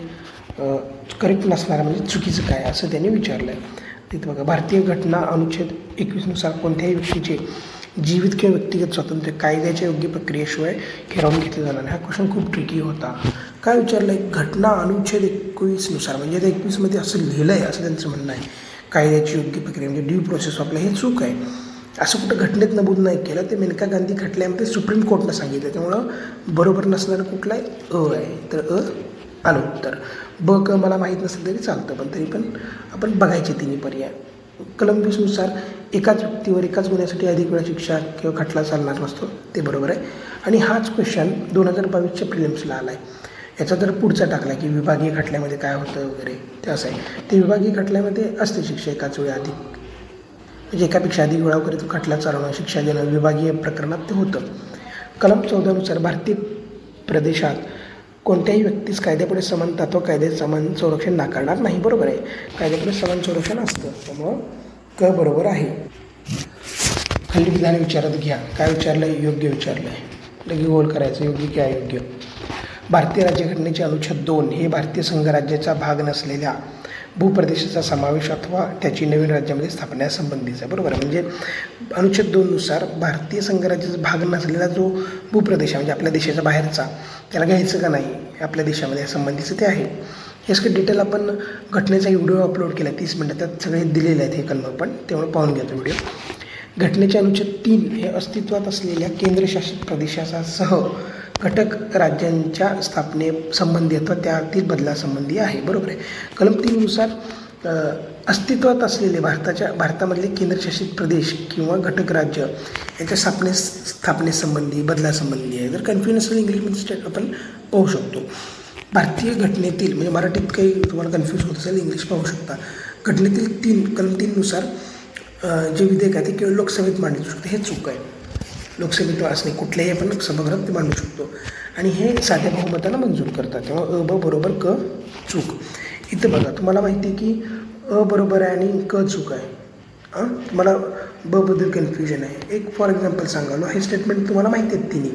करेक्ट नसणारं म्हणजे चुकीचं काय असं त्यांनी विचारलं आहे. तिथं बघा भारतीय घटना अनुच्छेद 21नुसार कोणत्याही व्यक्तीचे जीवित किंवा व्यक्तिगत स्वातंत्र्य कायद्याच्या योग्य प्रक्रियेशिवाय हिरावून घेतलं जाणार नाही. हा क्वेश्चन खूप ट्रिकी होता. काय विचारलं आहे? घटना अनुच्छेद 21नुसार म्हणजे ते 21मध्ये असं लिहिलं आहे असं त्यांचं म्हणणं आहे. कायद्याची योग्य प्रक्रिया म्हणजे ड्यू प्रोसेस आपलं हे चूक आहे. असं कुठं घटनेत नमूद नाही केलं. ते मेनका गांधी खटल्यामध्ये सुप्रीम कोर्टनं सांगितलं. त्यामुळं बरोबर नसणारं कुठलं आहे? आहे. तर आलं उत्तर. क मला माहीत नसेल तरी चालतं, पण तरी पण आपण बघायचे तिन्ही पर्याय. कलम 20नुसार एकाच व्यक्तीवर एकाच गुन्ह्यासाठी अधिक वेळा शिक्षा किंवा खटला चालणार नसतो. ते बरोबर आहे. आणि हाच क्वेश्चन 2022च्या प्रिलिम्सला आला आहे. याचा जर पुढचा टाकला की विभागीय खटल्यामध्ये काय होतं वगैरे ते असं आहे. ते विभागीय खटल्यामध्ये असते शिक्षा एकाच वेळा अधिक म्हणजे एकापेक्षा अधिक वेळा वगैरे तो खटला चालवणं, शिक्षा देणं विभागीय प्रकरणात ते होतं. कलम 14नुसार भारतीय प्रदेशात कोणत्याही व्यक्तीस कायद्यापुढे समान तत्व कायद्यात समान संरक्षण नाकारणार नाही. बरोबर आहे. कायद्यापुढे समान संरक्षण असतं. त्यामुळं बरोबर आहे. खंडित विधान विचारात घ्या. काय विचारलं आहे? योग्य विचारलं आहे. लगे गोल करायचं. योग्य की अयोग्य. भारतीय राज्यघटनेचे अनुच्छेद 2 हे भारतीय संघराज्याचा भाग नसलेल्या भूप्रदेशाचा समावेश अथवा त्याची नवीन राज्यामध्ये स्थापण्यासंबंधीचा. बरोबर आहे. म्हणजे अनुच्छेद 2नुसार भारतीय संघराज्याचा भाग नसलेला जो भूप्रदेश आहे म्हणजे आपल्या देशाच्या बाहेरचा, त्याला घ्यायचं का नाही आपल्या देशामध्ये यासंबंधीचं ते आहे. हे सगळं डिटेल आपण घटनेचा व्हिडिओ अपलोड केला 30 मिनिटात. त्यात सगळे दिलेले आहेत हे कलम पण, त्यामुळे पाहून घ्या तो व्हिडिओ. घटनेचे अनुच्छेद 3 हे अस्तित्वात असलेल्या केंद्रशासित प्रदेशासह घटक राज्यांच्या स्थापनेसंबंधी अथवा त्यातील बदलासंबंधी आहे. बरोबर आहे. कलम 3नुसार अस्तित्वात असलेले भारतामधले केंद्रशासित प्रदेश किंवा घटक राज्य यांच्या स्थापनेसंबंधी बदलासंबंधी आहे. जर कन्फ्युजन असेल इंग्लिशमध्ये आपण पाहू शकतो. भारतीय घटनेतील म्हणजे मराठीत काही तुम्हाला कन्फ्यूज होत असेल इंग्लिश पाहू शकता. घटनेतील कलम 3नुसार जे विधेयक आहे ते केवळ लोकसभेत मांडू शकतो. हे चूक आहे. लोकसभेत असणे कुठल्याही आपण सभागृहात ते मांडू शकतो आणि हे साध्या बहुमतानं मंजूर करतात. तेव्हा ब बरोबर क चूक. इथं बघा तुम्हाला माहिती आहे की बरोबर आहे आणि क चूक आहे. तुम्हाला बद्दल कन्फ्युजन आहे. एक फॉर एक्झाम्पल सांगालो हे स्टेटमेंट तुम्हाला माहिती आहेत तिन्ही,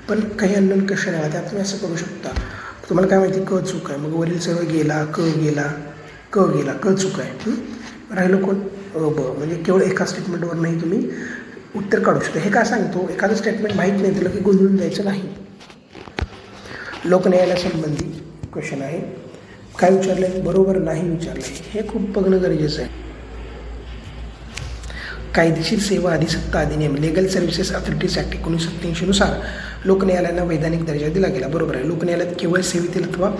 पण काही अननोन क्वेश्चन आला त्यात तुम्ही असं करू शकता. तुम्हाला काय माहिती क चूक आहे, मग वरील सर्व गेला, क गेला, क चूक आहे. राहिलो कोण? ब. म्हणजे केवळ एका स्टेटमेंटवर नाही तुम्ही उत्तर काढू शकता. हे काय सांगतो? एखादं स्टेटमेंट माहीत नाही त्याला की गोंधळून जायचं नाही. लोकन्यायालयासंबंधी क्वेश्चन आहे. काय विचारलं आहे? बरोबर नाही विचारलं आहे. हे खूप बघणं गरजेचं आहे. कायदेशीर सेवा अधिसत्ता अधिनियम लीगल सर्व्हिसेस अथॉरिटीज ॲक्ट 1987नुसार लोकन्यायालयांना वैधानिक दर्जा दिला गेला. बरोबर आहे. लोकन्यायालयात केवळ सेवेतील अथवा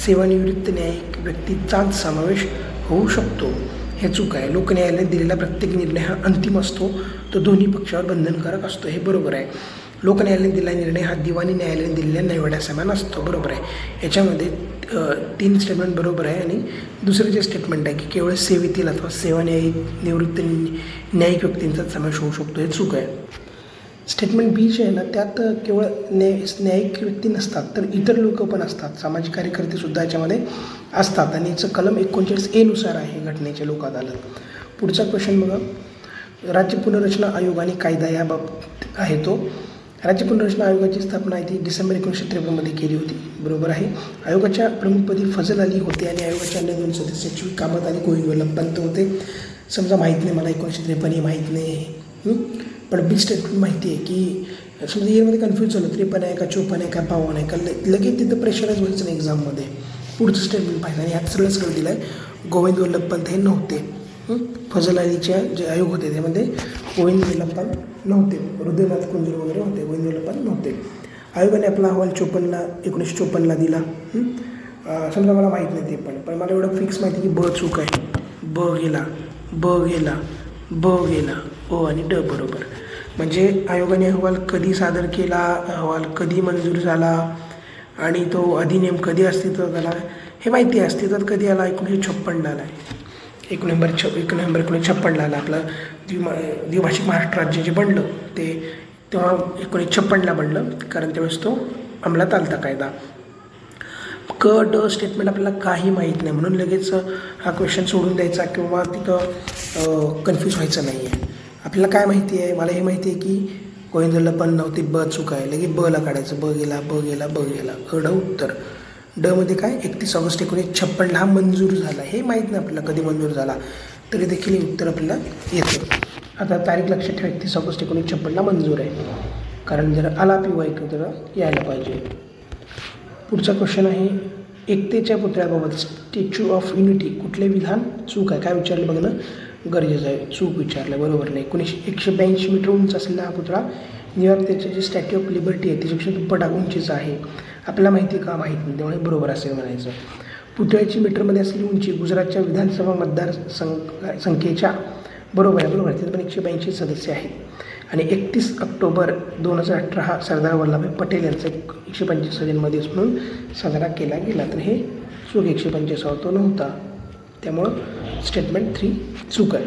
सेवानिवृत्त न्यायिक व्यक्तींचाच समावेश होऊ शकतो हे चूक आहे. लोकन्यायालयाने दिलेला प्रत्येक निर्णय हा अंतिम असतो, तो दोन्ही पक्षावर बंधनकारक असतो, हे बरोबर आहे. लोकन्यायालयाने दिलेला निर्णय हा दिवाणी न्यायालयाने दिलेल्या निवड्या समान असतो, बरोबर आहे. याच्यामध्ये 3 स्टेटमेंट बरोबर आहे. आणि दुसरं जे स्टेटमेंट आहे की केवळ सेवेतील अथवा सेवान्यायी निवृत्त न्यायिक व्यक्तींचाच समावेश होऊ शकतो, हे चूक आहे. स्टेटमेंट बी जे आहे ना, त्यात केवळ न्यायिक व्यक्ती नसतात, तर इतर लोक पण असतात, सामाजिक कार्यकर्तेसुद्धा याच्यामध्ये असतात. आणि याचं कलम 39A नुसार आहे घटनेचे लोक अदालत. पुढचा क्वेश्चन बघा, राज्य पुनर्रचना आयोग आणि कायदा याबाबत आहे तो. राज्य पुनर्रचना आयोगाची स्थापना आहे ती डिसेंबर 1953 केली होती, बरोबर आहे. आयोगाच्या प्रमुखपदी फजल अली होते आणि आयोगाच्या अन्य 2 सदस्य शिवी कामत आणि गोविंद वल्लभ पंत होते. समजा माहीत नाही मला 1953 माहीत नाही, पण बी स्टेटमेंट माहिती आहे की समजा इयरमध्ये कन्फ्यूज झालं, 53 आहे का 54 आहे का 52 आहे का, लगेच तिथं प्रेशराईज व्हायचं नाही एक्झाममध्ये. पुढचं स्टेटमेंट पाहिजे आणि ह्यात सगळं दिलं आहे. गोविंद वल्लभ पंत हे नव्हते. फजल अलीच्या जे आयोग होते त्यामध्ये गोविंद वल्लभ पंत नव्हते, हृदयनाथ कुंजर वगैरे होते, गोविंद वल्लभ पंत नव्हते. आयोगाने आपला अहवाल 1954 दिला. समजा मला माहीत नाही ते पण मला एवढं फिक्स माहिती की ब चूक आहे. ब गेला ओ आणि ड बरोबर. म्हणजे आयोगाने अहवाल कधी सादर केला, अहवाल कधी मंजूर झाला आणि तो अधिनियम कधी अस्तित्वात आला हे माहिती आहे. अस्तित्वात कधी आला, 1956 आला आहे. 1 नोव्हेंबर 1956 आला. आपलं द्विभाषिक महाराष्ट्र राज्य जे बनलं ते तेव्हा 1956 बनलं, कारण त्यावेळेस तो अंमलात आलता कायदा. क ड स्टेटमेंट आपल्याला काही माहीत नाही, म्हणून लगेच हा क्वेश्चन सोडून द्यायचा किंवा तिथं कन्फ्यूज व्हायचं नाही आहे. आपल्याला काय माहिती आहे, मला हे माहिती आहे की गोविंद वल्लभ पंत नव्हते, ब चूक आहे, लगेच ब ला काढायचं, ब गेला. ड उत्तर. ड मध्ये काय 31 ऑगस्ट 1956 हा मंजूर झाला, हे माहीत नाही आपल्याला कधी मंजूर झाला, तरी देखील हे उत्तर आपल्याला येतं. आता तारीख लक्षात ठेवा, 31 ऑगस्ट 1956 मंजूर आहे, कारण जर आला पिवायक तर यायला पाहिजे. पुढचा क्वेश्चन आहे, एकतेच्या पुतळ्याबाबत स्टॅच्यू ऑफ युनिटी कुठले विधान चूक आहे, काय विचारलं बघणं गरजेचं आहे. चूक विचारलं, बरोबर नाही. 182 मीटर उंच असलेला हा पुतळा न्यूयॉर्क त्याचे जे स्टॅच्यू ऑफ लिबर्टी आहे त्याच्यापेक्षा दुप्पट उंचीचा आहे. आपल्याला माहिती का, माहीत नाही, त्यामुळे बरोबर असेल म्हणायचं. पुतळ्याची मीटरमध्ये असलेली उंची गुजरातच्या विधानसभा मतदार संख्येच्या बरोबर आहे. तिथे पण 182 सदस्य आहेत. आणि 31 ऑक्टोबर 2018 हा सरदार वल्लभभाई पटेल यांचा 125 दिवस म्हणून साजरा केला गेला. तर हे चूक 125 तो नव्हता, त्यामुळं स्टेटमेंट 3 चूक आहे.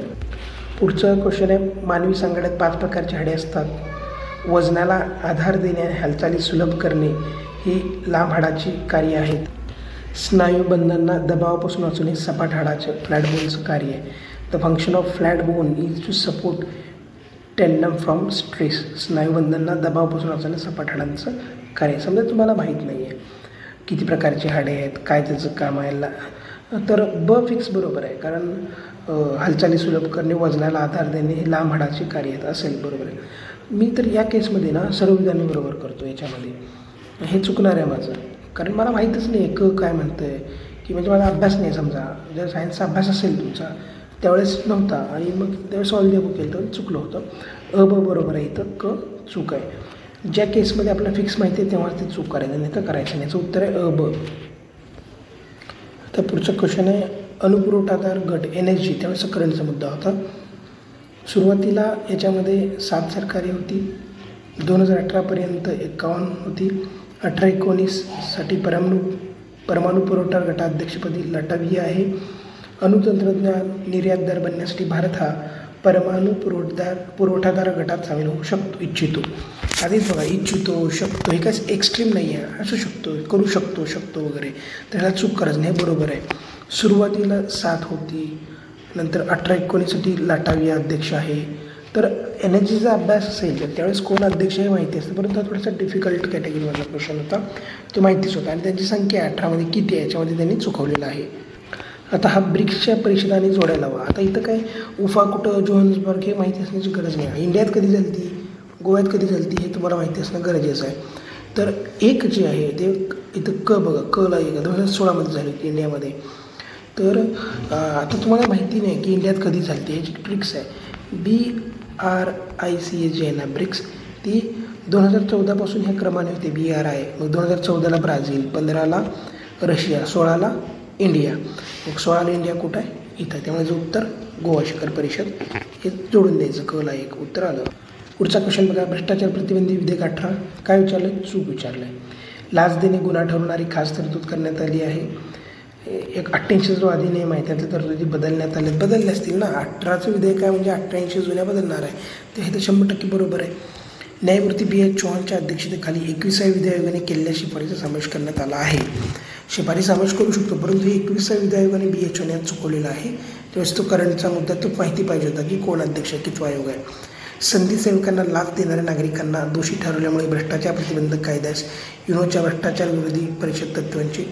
पुढचं क्वेश्चन आहे, मानवी सांगाड्यात 5 प्रकारची हाडे असतात. वजनाला आधार देणे आणि हालचाली सुलभ करणे ही लांब हाडाची कार्य आहेत. स्नायूबंधांना दबावापासून वाचवणे सपाट हाडाचं फ्लॅट बोनचं कार्य आहे. The function of flat bone is to support tendon from stress. स्नायूबंधांना दबावापासून वाचवणे सपाट हाडांचं कार्य. समजा तुम्हाला माहीत नाही आहे किती प्रकारचे हाडे आहेत, काय त्याचं काम आहे, तर ब फिक्स बरोबर आहे, कारण हालचाली सुलभ करणे, वजनाला आधार देणे हे लांब हाडाचे कार्य आहेत असेल, बरोबर आहे. मी तर या केसमध्ये ना सर्व विधाने बरोबर करतो. याच्यामध्ये हे चुकणार आहे माझं, कारण मला माहीतच नाही क काय म्हणतं आहे, की म्हणजे माझा अभ्यास नाही. समजा जर सायन्सचा अभ्यास असेल तुमचा त्यावेळेस नव्हता आणि मग त्यावेळेस ऑल देऊ केलं तर चुकलं होतं. अ ब बरोबर आहे, इथं क चूक आहे. ज्या केसमध्ये आपल्याला फिक्स माहिती आहे तेव्हाच ते चूक करायचं, नाही तर करायचं नाही. याचं उत्तर आहे अ ब. तर पुढचा क्वेश्चन आहे, अणुपुरवठादार गट NSG त्यावेळेस करंटचा मुद्दा होता. सुरुवातीला याच्यामध्ये 7 सरकारे होती. 2018पर्यंत 51 होती. 18-19साठी परमाणु पुरवठा गटाध्यक्षपदी लाटविया आहे. अणुतंत्रज्ञान निर्यातदार बनण्यासाठी भारत हा परमाणु पुरवठादार गटात सामील होऊ इच्छितो. आधीच बघा, इच्छितो, शकतो, हे काहीच एक्स्ट्रीम नाही आहे. असू शकतो, करू शकतो वगैरे, तर ह्याला चूक करायचं नाही, बरोबर आहे. सुरुवातीला 7 होती, नंतर 18-19साठी लाटाविया अध्यक्ष आहे. तर NSGचा अभ्यास असेल तर त्यावेळेस कोण अध्यक्ष हे माहिती असतं, परंतु हा थोडासा डिफिकल्ट कॅटेगरीमधला क्वेश्चन होता, तो माहितीच होता. आणि त्यांची संख्या 18मध्ये किती आहे याच्यामध्ये त्यांनी चुकवलेलं आहे. आता हा ब्रिक्सच्या परिषदाने जोडायला हवा. आता इथं काय उफा कुठं, जोहान्सबर्ग हे माहिती असण्याची गरज नाही. इंडियात कधी झाली ती, गोव्यात कधी झाली ती, हे तुम्हाला माहिती असणं गरजेचं आहे. तर एक जे आहे ते इथं क बघा, क ला 2016मध्ये झाली होती इंडियामध्ये. तर आता तुम्हाला माहिती नाही की इंडियात कधी झाली ती, ह्याची ट्रिक्स आहे. BRICS जी आहे ना ब्रिक्स, ती 2014पासून ह्या क्रमाने होते. BRI, मग 2014ला ब्राझील, 15ला रशिया, 16ला इंडिया. मग 16ला इंडिया कुठं आहे, इथं. त्यामुळे जो उत्तर गोवा शिखर परिषद हे जोडून द्यायचं. कला एक उत्तर आलं. पुढचा क्वेश्चन बघा. भ्रष्टाचार प्रतिबंधी विधेयक 18 काय विचारलं? चूक विचारलं आहे. लाच देणे गुन्हा ठरवणारी खास तरतूद करण्यात आली आहे. एक 88 जो अधिनियम आहे त्यातल्या तरतुदी बदलण्यात आल्या. बदलल्या असतील ना. 18चं विधेयक आहे म्हणजे 88 जुन्या बदलणार आहे. तर हे तर 100% बरोबर आहे. न्यायमूर्ती B.H. चौहानच्या अध्यक्षतेखाली 21व्या विधी आयोगाने केलेल्या शिफारसीचा समावेश करण्यात आला आहे. शिफारस समावेश करू शकतो, परंतु 21व्या विधी आयोगाने B.H. चौहान चुकवलेला आहे. त्यावेळेस तो करंटचा मुद्दा तो माहिती पाहिजे होता की कोण अध्यक्ष आहे, कितवा आयोग आहे. संधी सेवकांना लाच देणाऱ्या नागरिकांना दोषी ठरवल्यामुळे भ्रष्टाचार प्रतिबंधक कायद्यास युनोच्या भ्रष्टाचार विरोधी परिषद तत्त्वांची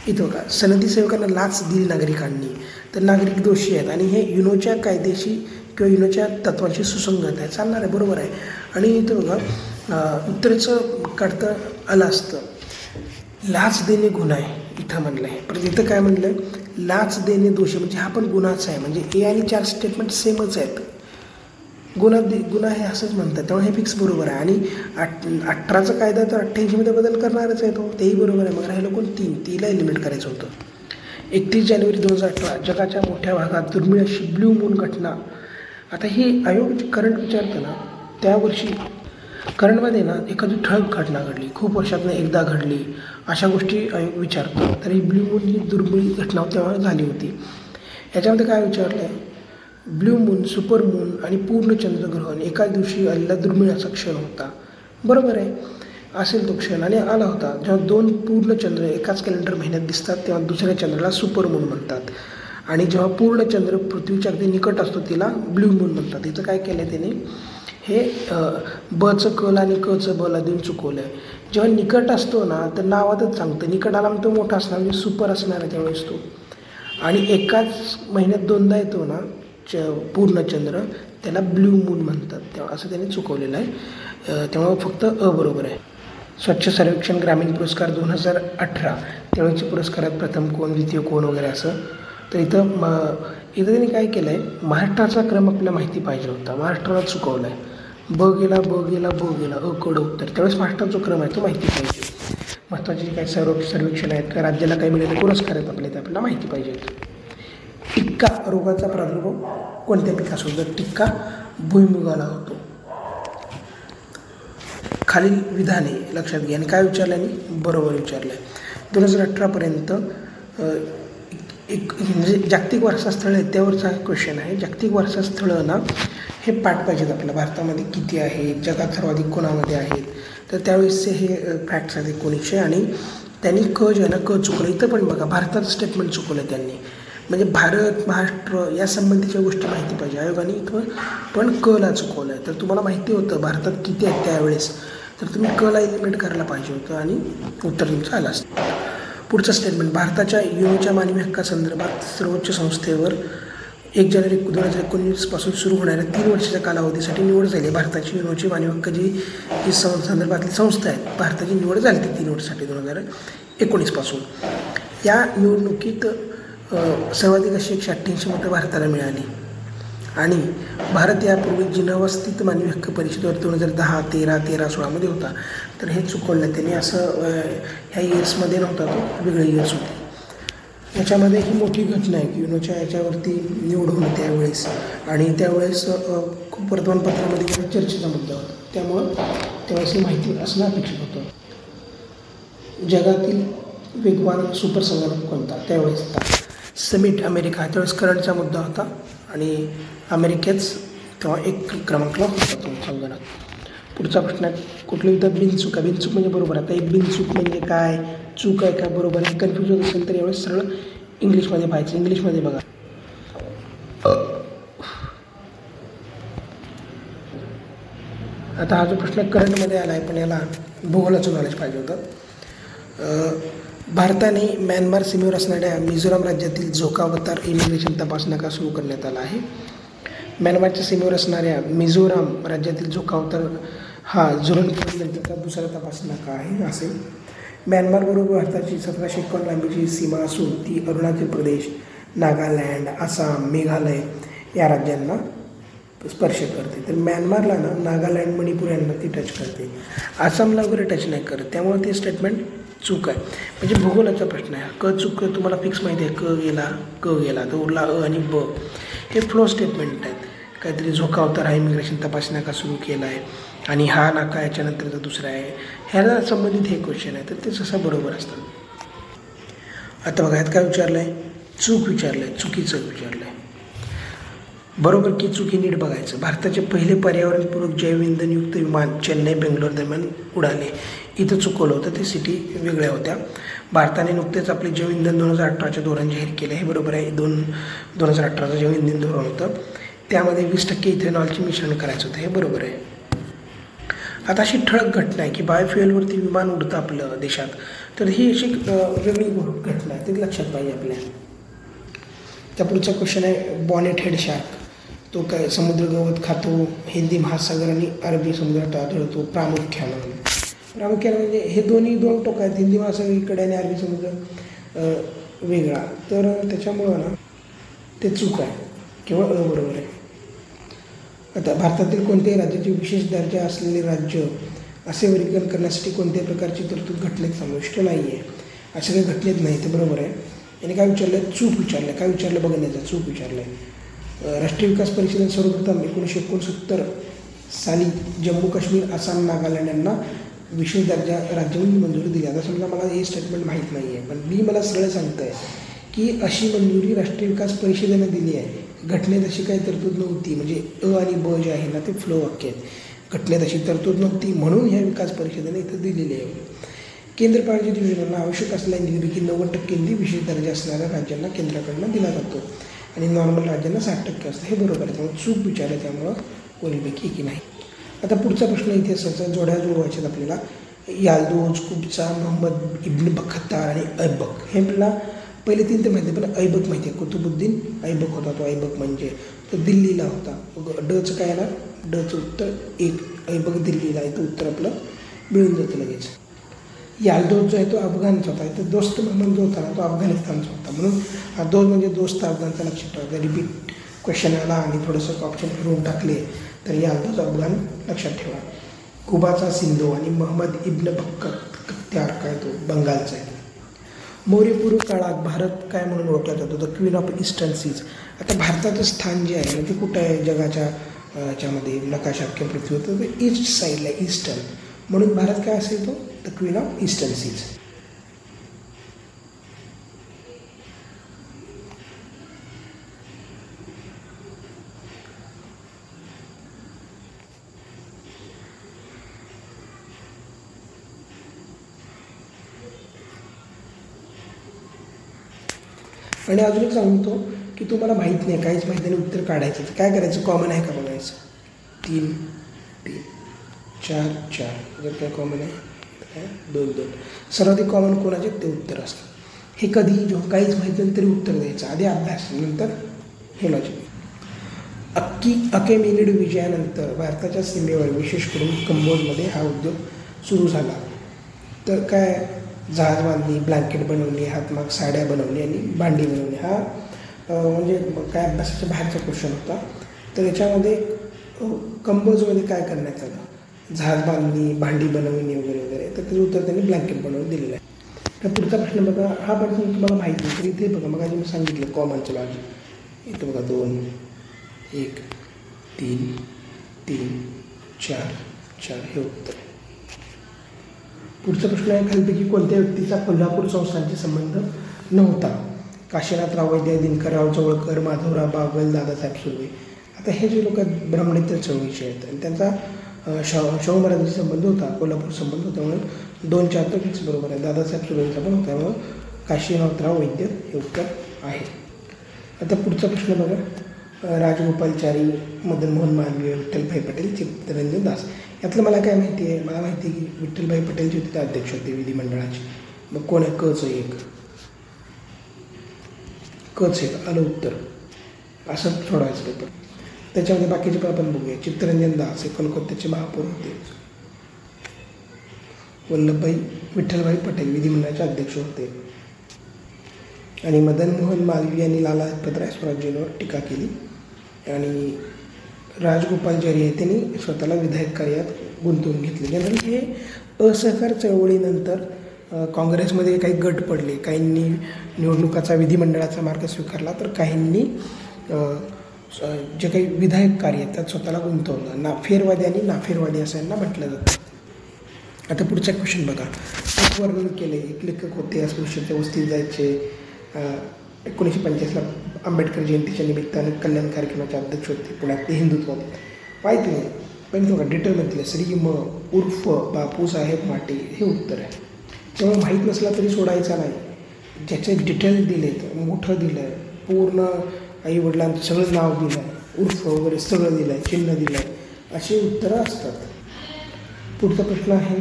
इथं बघा. सनदी सेवकांना लाच दिली नागरिकांनी तर नागरिक दोषी आहेत आणि हे युनोच्या कायद्याशी किंवा युनोच्या तत्वांशी सुसंगत आहे, चालणार आहे, बरोबर आहे. आणि इथं बघा उत्तरेचं काढतं आलं असतं. लाच देणे गुन्हा आहे इथं म्हणलं आहे, परत इथं काय म्हणलं आहे? लाच देणे दोषी, म्हणजे हा पण गुन्हाच आहे. म्हणजे ए आणि 4 स्टेटमेंट सेमच आहेत. गुन्हा हे असंच म्हणतात, त्यामुळे हे फिक्स बरोबर आहे. आणि 18चा कायदा तर 88मध्ये बदल करणारच आहे तो, तेही बरोबर आहे. मग राहिलं कोण? 3ला एलिमिनेट करायचं होतं. 31 जानेवारी 2018 जगाच्या मोठ्या भागात दुर्मिळ अशी ब्ल्यू मून घटना. आता ही आयोग करंट विचारतं ना, त्या वर्षी करंटमध्ये ना एखादी ठळक घटना घडली, खूप वर्षातनं एकदा घडली, अशा गोष्टी आयोग विचारतो. तर ही ब्ल्यू मून ही दुर्मिळ घटना तेव्हा झाली होती. याच्यामध्ये काय विचारलं आहे? ब्ल्यू मून, सुपर मून आणि पूर्ण चंद्रग्रहण एकाच दिवशी आलेला दुर्मिळ असा क्षण होता. बरोबर आहे, असेल तो क्षण. आणि आला होता जेव्हा 2 पूर्ण चंद्र एकाच कॅलेंडर महिन्यात दिसतात तेव्हा दुसऱ्या चंद्राला सुपर मून म्हणतात. आणि जेव्हा पूर्ण चंद्र पृथ्वीच्या अगदी निकट असतो तिला ब्ल्यू मून म्हणतात. इथं काय केलं आहे त्याने? हे बचं कल आणि कचं बला देऊन चुकवलं आहे. जेव्हा निकट असतो ना तर नावातच सांगतं, निकट आला म्हणतो मोठा असणार म्हणजे सुपर असणार आहे त्यावेळेस तो. आणि एकाच महिन्यात 2दा येतो ना पूर्ण चंद्र, त्याला ब्ल्यू मून म्हणतात. तेव्हा असं त्याने चुकवलेलं आहे. त्यामुळे फक्त बरोबर आहे. स्वच्छ सर्वेक्षण ग्रामीण पुरस्कार 2018 त्यावेळेच्या पुरस्कारात प्रथम कोण, द्वितीय कोण वगैरे असं. तर इथं त्यांनी काय केलं आहे? महाराष्ट्राचा क्रम आपल्याला माहिती पाहिजे होता, महाराष्ट्राला चुकवला आहे. ब गेला कडं उत्तर. त्यावेळेस महाराष्ट्राचा क्रम आहे तो माहिती पाहिजे. महत्त्वाचे जे काही सर्वेक्षण आहेत का राज्याला काही मिळालेले पुरस्कार आहेत आपले, ते आपल्याला माहिती पाहिजेत. टिक्का रोगाचा प्रादुर्भाव कोणत्या पिकास होतो? टिक्का भुईमुगाला होतो. खालील विधाने लक्षात घ्या. आणि काय विचारलं आहे? बरोबर विचारलं आहे. 2018पर्यंत एक म्हणजे जागतिक वारसास्थळं आहेत त्यावरचा क्वेश्चन आहे. जागतिक वारसास्थळं ना हे पाठ पाहिजेत आपल्या. भारतामध्ये किती आहेत, जगात सर्वाधिक कोणामध्ये आहेत, तर त्यावेळेसचे हे फॅक्ट्स आहेत 1900. आणि त्यांनी जे आहे ना चुकलं. इथं पण बघा भारताचं स्टेटमेंट चुकवलं त्यांनी. म्हणजे भारत, महाराष्ट्र या संबंधीच्या गोष्टी माहिती पाहिजे. आयोगाने इथं पण कला चुकवलं आहे. तर तुम्हाला माहिती होतं भारतात किती आहेत त्यावेळेस, तर तुम्ही कला एलिमिनेट करायला पाहिजे होतं आणि उत्तर तुमचं आलं असतं. पुढचं स्टेटमेंट. भारताच्या युनोच्या मानवी हक्कासंदर्भात सर्वोच्च संस्थेवर 1 जानेवारी 2019 पासून सुरू होणाऱ्या 3 वर्षाच्या कालावधीसाठी निवड झाली. भारताची युनोची मानवी हक्क जी संदर्भातली संस्था आहे, भारताची निवड झाली ती 3 वर्षासाठी 2019 पासून. या निवडणुकीत सर्वाधिक अशी 188 मतं भारताला मिळाली. आणि भारत यापूर्वी जिनेव्हा स्थित मानवी हक्क परिषदेवर 2010, 13, 16मध्ये होता. तर हे चुकवलं त्यांनी. असं ह्या इयर्समध्ये नव्हता, तो वेगळे इयर्स होते. याच्यामध्ये ही मोठी घटना आहे की युनोच्या याच्यावरती निवड होणं त्यावेळेस. आणि त्यावेळेस खूप वर्तमानपत्रामध्ये चर्चेचा मुद्दा होता. त्यामुळं त्यावेळेस ही माहिती असणं अपेक्षित होतं. जगातील वेगवान सुपर संगणक कोणता? त्यावेळेसचा समिट अमेरिका त्यावेळेस करंटचा मुद्दा होता. आणि अमेरिकेच तेव्हा 1 क्रमांकला होता तो संगणक. पुढचा प्रश्न आहे. कुठली विधान बिनचूक आहे? बिनचूक म्हणजे बरोबर. आता एक बिनचूक म्हणजे काय, चूक आहे का, बरोबर आहे, कन्फ्यूज होत असेल तर यावेळेस सरळ इंग्लिशमध्ये पाहायचं. इंग्लिशमध्ये बघा. आता हा जो प्रश्न करंटमध्ये आला आहे पण याला भूगोलाचं नॉलेज पाहिजे होतं. भारताने म्यानमार सीमेवर असणाऱ्या मिझोराम राज्यातील झोकावतार इमिग्रेशन तपास नाका सुरू करण्यात आला आहे. म्यानमारच्या सीमेवर असणाऱ्या मिझोराम राज्यातील झोकावतार हा झुरननंतरचा दुसरा तपास नाका आहे असेल. म्यानमारबरोबर भारताची 1751 लांबीची सीमा असून ती अरुणाचल प्रदेश, नागालँड, आसाम, मेघालय या राज्यांना स्पर्श करते. तर म्यानमारला ना नागालँड, मणिपूर यांना ती टच करते. आसामला वगैरे टच नाही करत. त्यामुळे ते स्टेटमेंट चूक आहे. म्हणजे भूगोलाचा प्रश्न आहे. चूक तुम्हाला फिक्स माहिती आहे. क गेला तर उरला आणि ब. हे फ्लो स्टेटमेंट आहेत. काहीतरी झोकावतार हा इमिग्रेशन तपासण्या का सुरू केला आहे आणि हा नाका याच्यानंतरचा दुसरा आहे. ह्याला संबंधित हे क्वेश्चन आहे, तर ते सहसा बरोबर असतात. आता बघा ह्यात काय विचारलं आहे, चूक विचारलं आहे, चुकीचं विचारलं आहे. बरोबर की चूक हे नीट बघायचं. भारताचे पहिले पर्यावरणपूरक जैवइंधनयुक्त विमान चेन्नई बेंगलोर दरम्यान उडाले. इथं चुकवलं होतं, ते सिटी वेगळ्या होत्या. भारताने नुकतेच आपले जैवइंधन 2018चे धोरण जाहीर केले. हे बरोबर आहे. 2018चं जैवइंधन धोरण होतं, त्यामध्ये 20% इथेनॉलचे मिश्रण करायचं होतं. हे बरोबर आहे. आता अशी ठळक घटना आहे की बायोफ्युएलवरती विमान उडतं आपलं देशात, तर ही अशी वेगळी घटना आहे, ते लक्षात पाहिजे आपल्या. त्या पुढचा क्वेश्चन आहे बॉनेट हेड शार्क. तो काय समुद्र गवत खातो, हिंदी महासागर आणि अरबी समुद्रात आढळतो प्रामुख्यानं. म्हणजे हे दोन टोक आहेत, हिंदी महासागर इकडे आणि अरबी समुद्र वेगळा. तर त्याच्यामुळं ना ते चूक आहे किंवा बरोबर आहे. आता भारतातील कोणत्याही राज्याचे विशेष दर्जा असलेले राज्य असे वर्गीकरण करण्यासाठी कोणत्याही प्रकारची तरतूद घटनेत समाविष्ट नाही आहे. असे काही घटनेत नाही, ते बरोबर आहे. याने काय विचारलं आहे, चूक विचारलं. काय विचारलं बघण्याचं, चूक विचारलं आहे. राष्ट्रीय विकास परिषदेने सर्वप्रथम 1969 साली जम्मू काश्मीर, आसाम, नागालँड यांना विशेष दर्जा राज्य म्हणून मंजुरी दिली. आता समजा मला हे स्टेटमेंट माहीत नाही आहे, पण मी मला सरळ सांगतं आहे की अशी मंजुरी राष्ट्रीय विकास परिषदेने दिली आहे. घटनेत अशी काही तरतूद नव्हती. म्हणजे आणि ब जे आहे ना ते फ्लो वाक्य आहेत. घटनेत अशी तरतूद नव्हती म्हणून ह्या विकास परिषदेने इथं दिलेली आहे. केंद्र प्रायोजित योजनांना आवश्यक असलेल्या निधीपैकी 90% निधी विशेष दर्जा असणाऱ्या राज्यांना केंद्राकडनं दिला जातो आणि नॉर्मल राज्यांना 60% असतं. हे बरोबर आहे. त्यामुळे चूक विचारलं, त्यामुळं कोणीपैकी की नाही. आता पुढचा प्रश्न इतिहासाचा जोड्या जुळवायच्यात आपल्याला. याल्दोज, कुब्जा, मोहम्मद इब्न बख्तार आणि ऐबक. हे मला पहिले 3 तर माहिती आहे, पण ऐबक माहिती आहे. कुतुबुद्दीन ऐबक होता. तो ऐबक म्हणजे तो दिल्लीला होता. डचं काय येणार, डचं उत्तर 1. ऐबक दिल्लीला आहे, तर उत्तर आपलं मिळून जातं लगेच. याल्दोज जो आहे तो अफगाणचा होता. तर दोस्त महम्मद जो होता ना तो अफगाणिस्तानचा होता. म्हणून हा दोस्त म्हणजे दोस्त अफगाणचा लक्षात ठेवा. रिपीट क्वेश्चन आला आणि थोडंसं ऑप्शन फिरवून टाकले तर याल्दोज अफगाण लक्षात ठेवा. कुबाचा सिंधू आणि मोहम्मद इब्न बख्तियार काय तो बंगालचा आहे. मौर्यपूर्व काळात भारत काय म्हणून ओळखला जातो, the queen of eastern seas. आता भारताचं स्थान जे आहे ते कुठं आहे जगाच्या याच्यामध्ये नकाशात किंवा पृथ्वीवर, तर ते ईस्ट साईडला, ईस्टर्न. म्हणून भारत काय असेल तो the queen of eastern seas. आणि अजून एक सांगतो की तुम्हाला माहीत नाही, काहीच माहीत नाही, उत्तर काढायचं. तर काय करायचं, कॉमन आहे का बघायचं. 3 3 4 4. जर काय कॉमन आहे 2 2. सर्वाधिक कॉमन कोणाचे ते उत्तर असतं. हे कधी जेव्हा काहीच माहीत नाही तरी उत्तर द्यायचं. आधी अभ्यास, नंतर हे लॉजिक. अकेमेनिड विजयानंतर भारताच्या सीमेवर विशेष करून कंबोजमध्ये हा उद्योग सुरू झाला. तर काय, जहाज बांधणी, ब्लँकेट बनवणे, हातमाग साड्या बनवणे आणि भांडी बनवणे. हा म्हणजे काय अभ्यासाच्या बाहेरचा क्वेश्चन होता. तर याच्यामध्ये कंबोजमध्ये काय करण्यात आलं, जहाज बांधणी, भांडी बनवणे वगैरे वगैरे. तर त्याचं उत्तर त्यांनी ब्लँकेट बनवून दिलेलं आहे. तर पुढचा प्रश्न बघा. हा प्रश्न तुम्हाला माहिती नाही तर इथे बघा, मग आधी मी सांगितलं कॉमनचं लॉजिक. इथं बघा 2 1 3 3 4 4 हे उत्तर. पुढचा प्रश्न आहे, खालीलपैकी कोणत्या व्यक्तीचा कोल्हापूर संस्थानशी संबंध नव्हता. काशीनाथराव वैद्य, दिनकरराव जवळकर, माधवराव बागल, दादासाहेब सुर्वे. आता हे जे लोक ब्रह्मनित्य चळवळीचे आहेत आणि त्यांचा शाहू महाराजांशी संबंध होता, कोल्हापूर संबंध होता. म्हणून 2 4 तर फिक्स बरोबर आहे. दादासाहेब सुर्वेंचा पण होता, त्यामुळं काशीनाथराव वैद्य हे उत्तर आहे. आता पुढचा प्रश्न बघा. राजगोपालचारी, मदन मोहन मालवीय, विठ्ठलभाई पटेल, चित्तरंजन दास. यातलं मला काय माहिती आहे, मला माहिती आहे की विठ्ठलभाई पटेल जे होते अध्यक्ष होते विधिमंडळाचे. मग कोण आहे, कच एक, कच एक आलं उत्तर. असं सोडवायचं पेपर. त्याच्यामध्ये बाकीचे पण आपण बघूया. चित्तरंजन दास हे कोलकात्याचे महापौर होते. विठ्ठलभाई पटेल विधिमंडळाचे अध्यक्ष होते. आणि मदन मोहन मालवीय यांनी लाला हरपतराय स्वराज्यांवर टीका केली. आणि राजगोपालचारी आहे त्यांनी स्वतःला विधायक कार्यात गुंतवून घेतले. जनरल हे असहकार चळवळीनंतर काँग्रेसमध्ये काही गट पडले, काहींनी निवडणुकाचा विधिमंडळाचा मार्ग स्वीकारला, तर काहींनी जे काही विधायक कार्य त्यात स्वतःला गुंतवलं. फेरवादी आणि नाफेरवादी असं यांना म्हटलं जातं. आता पुढचा क्वेश्चन बघा. एक वर्णन केले. एक लेखक होते, अस्पृश्याच्या वस्तीत जायचे. 1945ला आंबेडकर जयंतीच्या निमित्ताने कल्याण कार्यक्रमाचे अध्यक्ष होते. पुण्यात हिंदुत्वादी माहीत नाही, पण बघा डिटेलमध्ये श्री म उर्फ बापूसाहेब माटे हे उत्तर आहे. त्यामुळे माहीत नसला तरी सोडायचा नाही. ज्याचे डिटेल दिलेत, मोठं दिलं आहे, पूर्ण आईवडिलांचं सगळं नाव दिलं आहे, उर्फ वगैरे सगळं दिलं आहे, चिन्ह दिलं आहे, अशी उत्तरं असतात. पुढचा प्रश्न आहे,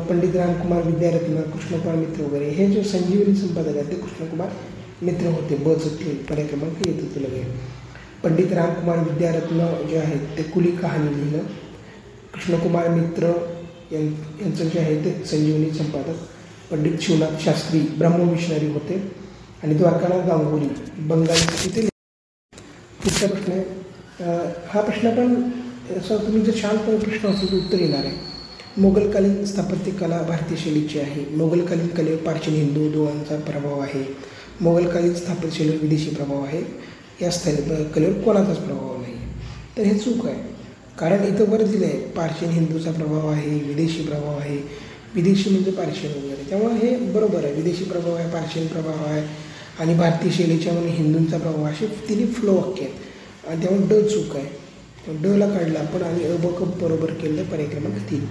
पंडित रामकुमार विद्यारत्न, कृष्णकुमार मित्र वगैरे हे जे संजीवनी संपादक आहेत ते कृष्णकुमार मित्र होते. बचं ते पर्याय क्रमांक येत होते लगे. पंडित रामकुमार विद्यारत्न जे आहेत ते कुली कहाणी लिहिलं. कृष्णकुमार मित्र यांचं जे आहे ते संजीवनी संपादक. पंडित शिवनाथ शास्त्री ब्रह्मविष्णारी होते. आणि द्वारकानाथ गांगुली बंगाली ते. पुढचा प्रश्न आहे, हा प्रश्न पण असं तुम्ही जर शांतपणे प्रश्न असेल तर उत्तर येणार आहे. मोगलकालीन स्थापत्यकला भारतीय शैलीची आहे. मोगलकालीन कलेवर पारशीन हिंदू दोघांचा प्रभाव आहे. मोगलकालीन स्थापत्यशैलीवर विदेशी प्रभाव आहे. या कलेवर कोणाचाच प्रभाव नाही. तर हे चूक आहे, कारण इथं वर दिलं आहे पारशीन हिंदूचा प्रभाव आहे, विदेशी प्रभाव आहे. विदेशी म्हणजे पारशीन वगैरे, त्यामुळे हे बरोबर आहे. विदेशी प्रभाव आहे, पारशीन प्रभाव आहे आणि भारतीय शैलीच्या म्हणून हिंदूंचा प्रभाव, असे तिन्ही फ्लो वाक्य आहेत आणि त्यामुळे चूक आहे. डला काढला आपण आणि ब बरोबर केलं. पर्याय क्रमांक 3.